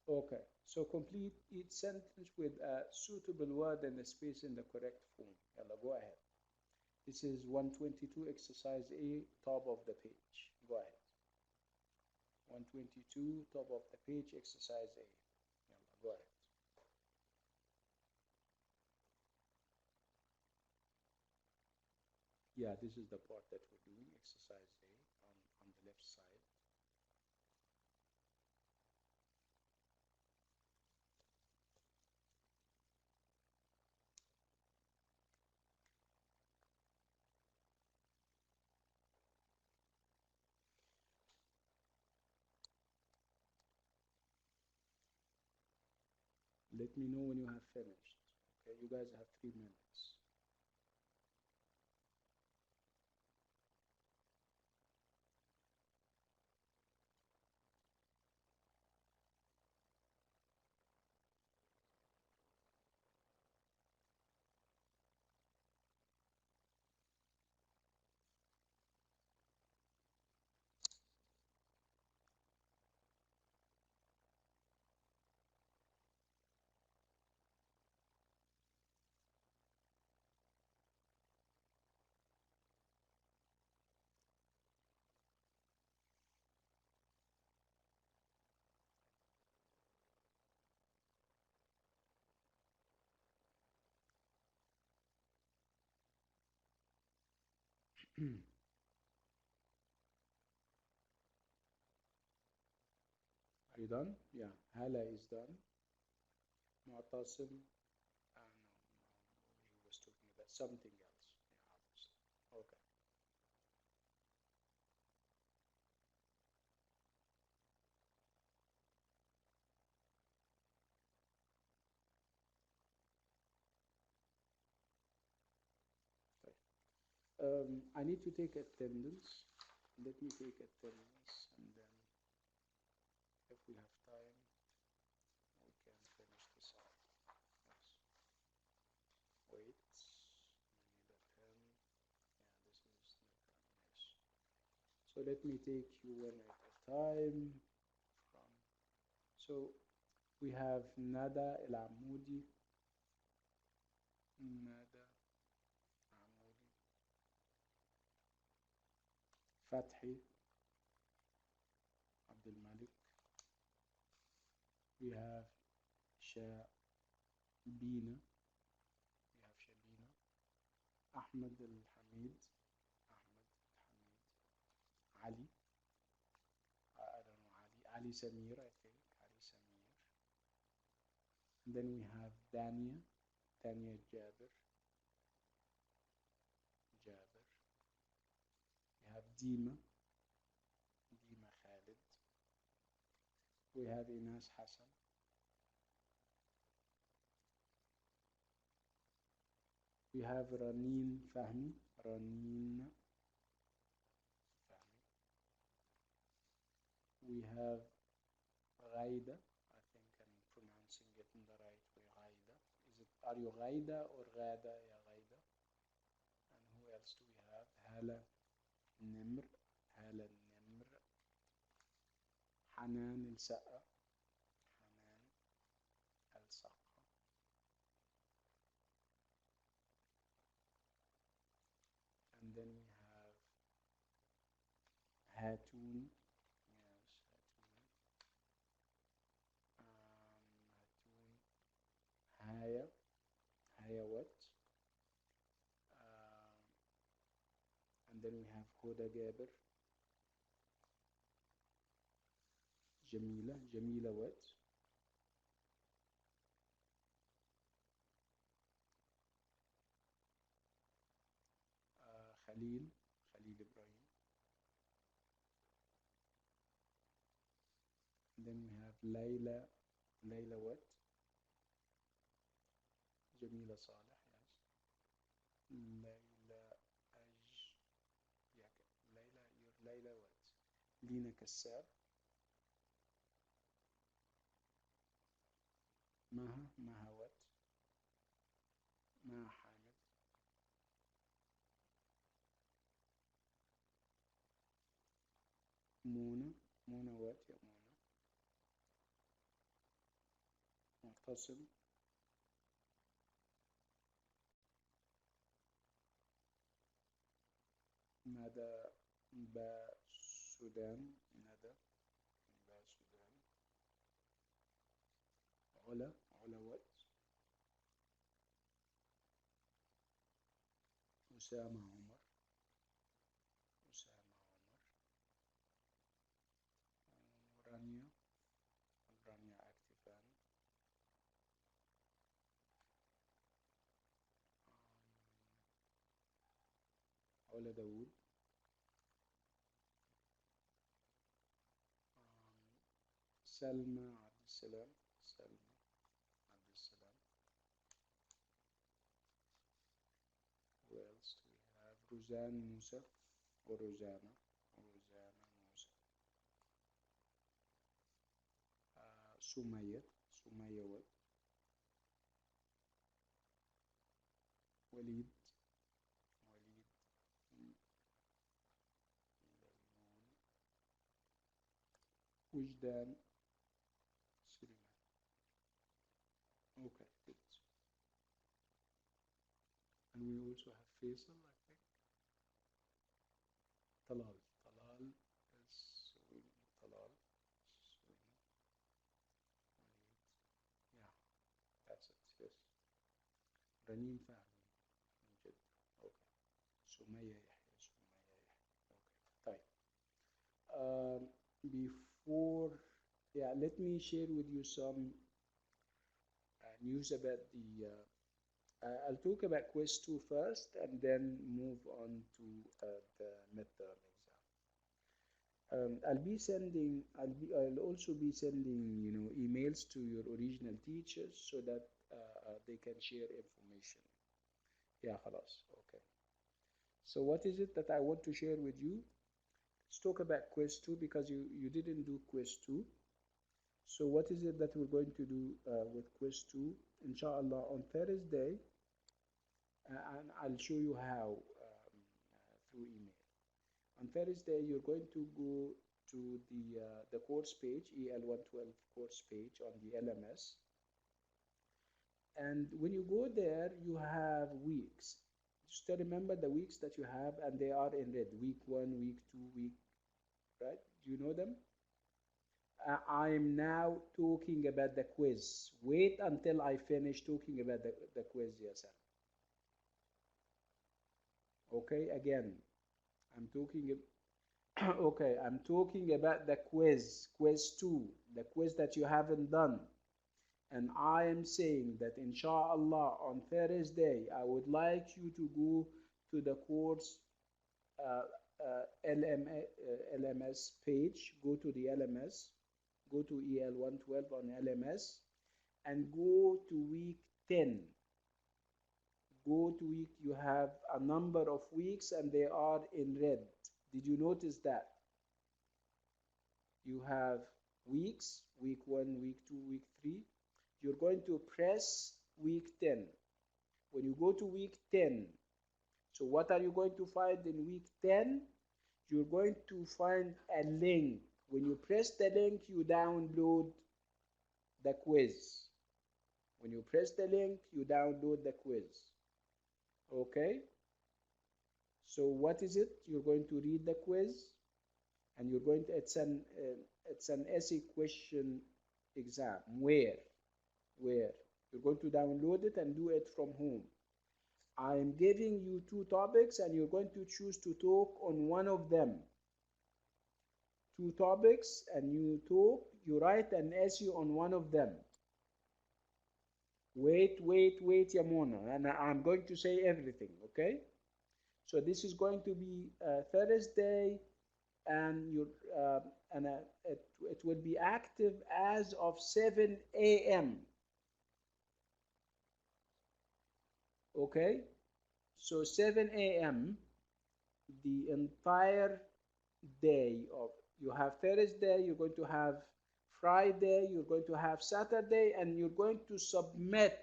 Okay, so complete each sentence with a suitable word and a space in the correct form. Yalla, go ahead. This is 122, exercise A, top of the page. Go ahead. 122, top of the page, exercise A. Yalla, go ahead. Yeah, this is the part that we're doing, exercise A on the left side. Let me know when you have finished. Okay, you guys have 3 minutes. Are you done? Yeah, Hala is done. Mu'tasim, no, he was talking about something else. Yeah, obviously. Okay. Right. I need to take attendance. Let me take attendance, and then if we have time, we can finish this out. Yes. So let me take you one at a time. From so we have Nada El-Amoudi, Nada Amoudi, Fathi Abdul Malik. We have Shabina, we have Shabina, Ahmed Al-Hamid, Ahmed Al-Hamid, Ali, I don't know, Ali Samir, I think, Ali Samir. And then we have Dania, Dania Jabir, Jabir. We have Dima, Dima Khalid. We have Inas Hassan. We have Ranin Fahmi, Ranin Fahmi. We have Ghaida. I think I'm pronouncing it in the right way. Ghaida. Are you Ghaida or Ghada? Ya Ghaida. And who else do we have? Hala Nimr, Hala Nimr. Hanan Al-Saqa, Hanan Al-Saqa. And then we have Hatun. Yes, Hatun. Hatun. Haya. Haya what? And then we have Huda Gaber. Jamila. Jamila what? Khalil. Khalil Ibrahim. And then we have Layla. Layla what? Jamila Saleh, yes. Layla Aj. Yeah, Layla, you're Layla what? Lina Kassab. Maha. Maha what? Maha Hamid. Mona. Mona what? Yeah, Mona. Mu'tasim. Nada Ba Sudan. Nada Ba Sudan. Ola. Ola what? Usama Omar. Usama Omar. Rania. Rania Aktifan. Ola Dawood. Salma Abdussalam. Salma Abdussalam. Who else do we have? Ruzan Musa or Rosana. Rosana Musa. Sumaya. Sumaya what? Walid. Walid. Wujdan Suleiman. Okay, good. And we also have Faisal, I think. Talal. Talal is Suleiman. Talal. Suleiman. Walid. Yeah, that's it. Yes. Ranim Fahmi من جدة. Okay. سمية يحيى. سمية يحيى. Okay. طيب. Before, yeah, let me share with you some news about the I'll talk about quiz 2 first and then move on to the midterm exam. I'll also be sending, emails to your original teachers so that they can share information. Yeah, خلاص. Okay. So what is it that I want to share with you? Let's talk about quiz 2 because you didn't do quiz 2. So what is it that we're going to do with quiz 2? Inshallah, on Thursday, and I'll show you how through email. On Thursday, you're going to go to the course page, EL112 course page on the LMS. And when you go there, you have weeks. Just to remember the weeks that you have, and they are in red. Week 1, week 2, week, right? Do you know them? I'm now talking about the quiz. Wait until I finish talking about the quiz, yes, sir. Okay, again, I'm talking okay, I'm talking about the quiz, quiz 2, the quiz that you haven't done. And I am saying that inshallah on Thursday, I would like you to go to the course LMS page, go to the LMS, go to EL112 on LMS, and go to week 10. Go to week, you have a number of weeks and they are in red. Did you notice that? You have weeks, week 1, week 2, week 3. You're going to press week 10. When you go to week 10, so what are you going to find in week 10? You're going to find a link. When you press the link, you download the quiz. When you press the link, you download the quiz. Okay? So what is it? You're going to read the quiz, and you're going to, it's an essay question exam. Where? You're going to download it and do it from home. I'm giving you 2 topics, and you're going to choose to talk on one of them. 2 topics, and you write an essay on one of them. Wait, Yamona, and I'm going to say everything, okay? So this is going to be Thursday, and it will be active as of 7 a.m. Okay, so 7 a.m. the entire day of, you have Thursday, you're going to have Friday, you're going to have Saturday, and you're going to submit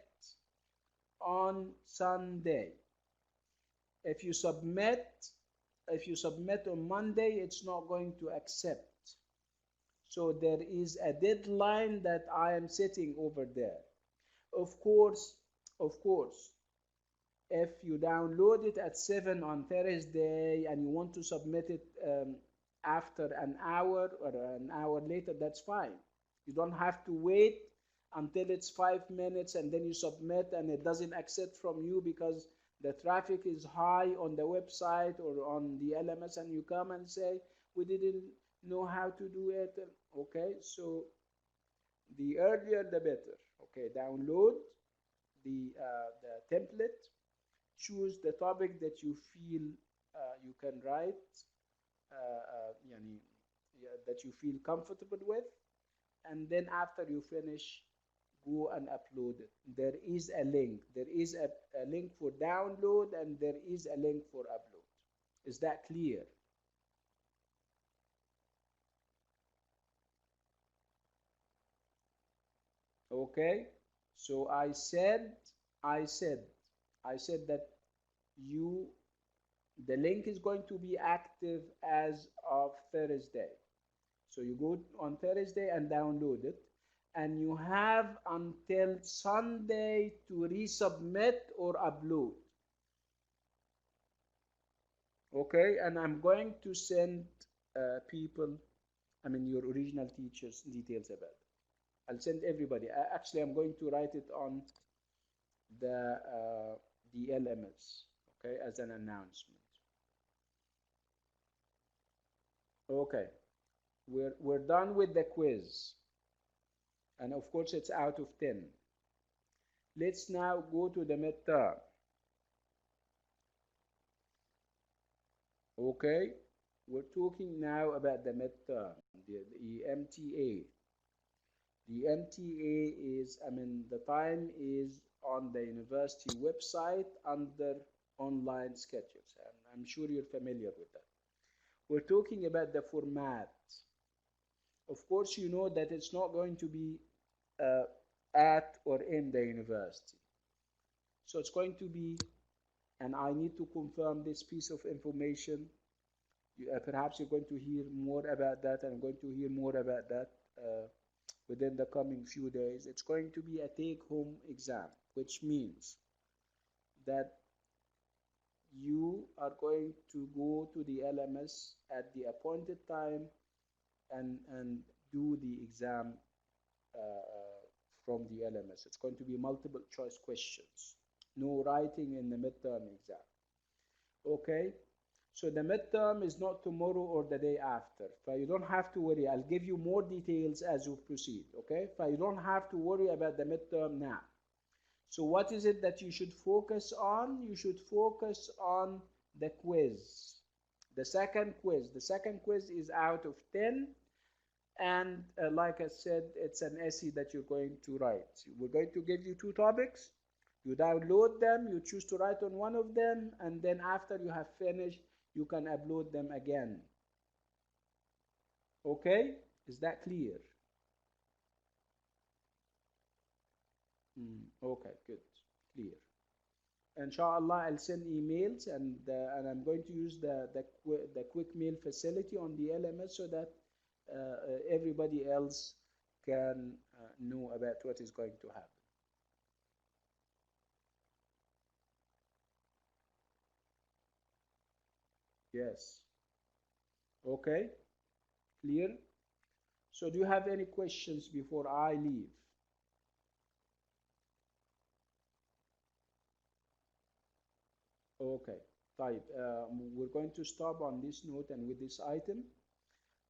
on Sunday. If you submit on Monday, it's not going to accept. So there is a deadline that I am setting over there. Of course, if you download it at 7 on Thursday and you want to submit it after an hour or an hour later, that's fine. You don't have to wait until it's 5 minutes and then you submit and it doesn't accept from you because the traffic is high on the website or on the LMS, and you come and say, we didn't know how to do it. Okay, so the earlier the better. Okay, download the template, choose the topic that you feel you can write, that you feel comfortable with, and then after you finish, go and upload it. There is a link. There is a link for download, and there is a link for upload. Is that clear? Okay, so I said that the link is going to be active as of Thursday. So you go on Thursday and download it, and you have until Sunday to resubmit or upload. Okay, and I'm going to send your original teachers details about it. I'll send everybody. Actually, I'm going to write it on the LMS, okay, as an announcement. Okay, we're done with the quiz, and of course it's out of 10. Let's now go to the midterm. Okay, we're talking now about the midterm, the MTA. The MTA is, the time is on the university website under online schedules, and I'm sure you're familiar with that. We're talking about the format. Of course, you know that it's not going to be at or in the university. So it's going to be, and I need to confirm this piece of information, Perhaps you're going to hear more about that, and I'm going to hear more about that within the coming few days. It's going to be a take-home exam, which means that you are going to go to the LMS at the appointed time and do the exam from the LMS. It's going to be multiple choice questions. No writing in the midterm exam. Okay? So the midterm is not tomorrow or the day after. So you don't have to worry. I'll give you more details as you proceed. Okay? So you don't have to worry about the midterm now. So what is it that you should focus on? You should focus on the quiz. The second quiz. The second quiz is out of 10. And like I said, it's an essay that you're going to write. We're going to give you 2 topics. You download them, you choose to write on one of them, and then after you have finished, you can upload them again. Okay? Is that clear? Okay, good. Clear. Inshallah, I'll send emails, and I'm going to use the quick mail facility on the LMS so that everybody else can know about what is going to happen. Yes. Okay. Clear? So do you have any questions before I leave? Okay. Type. We're going to stop on this note and with this item.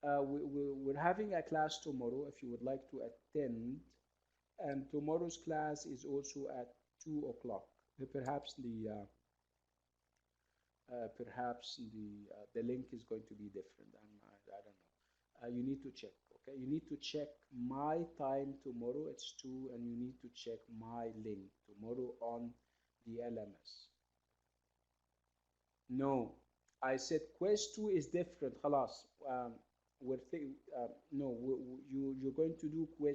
We're having a class tomorrow if you would like to attend. And tomorrow's class is also at 2 o'clock. Perhaps the link is going to be different. I don't know. You need to check. Okay, you need to check my time tomorrow. It's 2, and you need to check my link tomorrow on the LMS. No, I said quest 2 is different. خلاص. No, you're going to do quest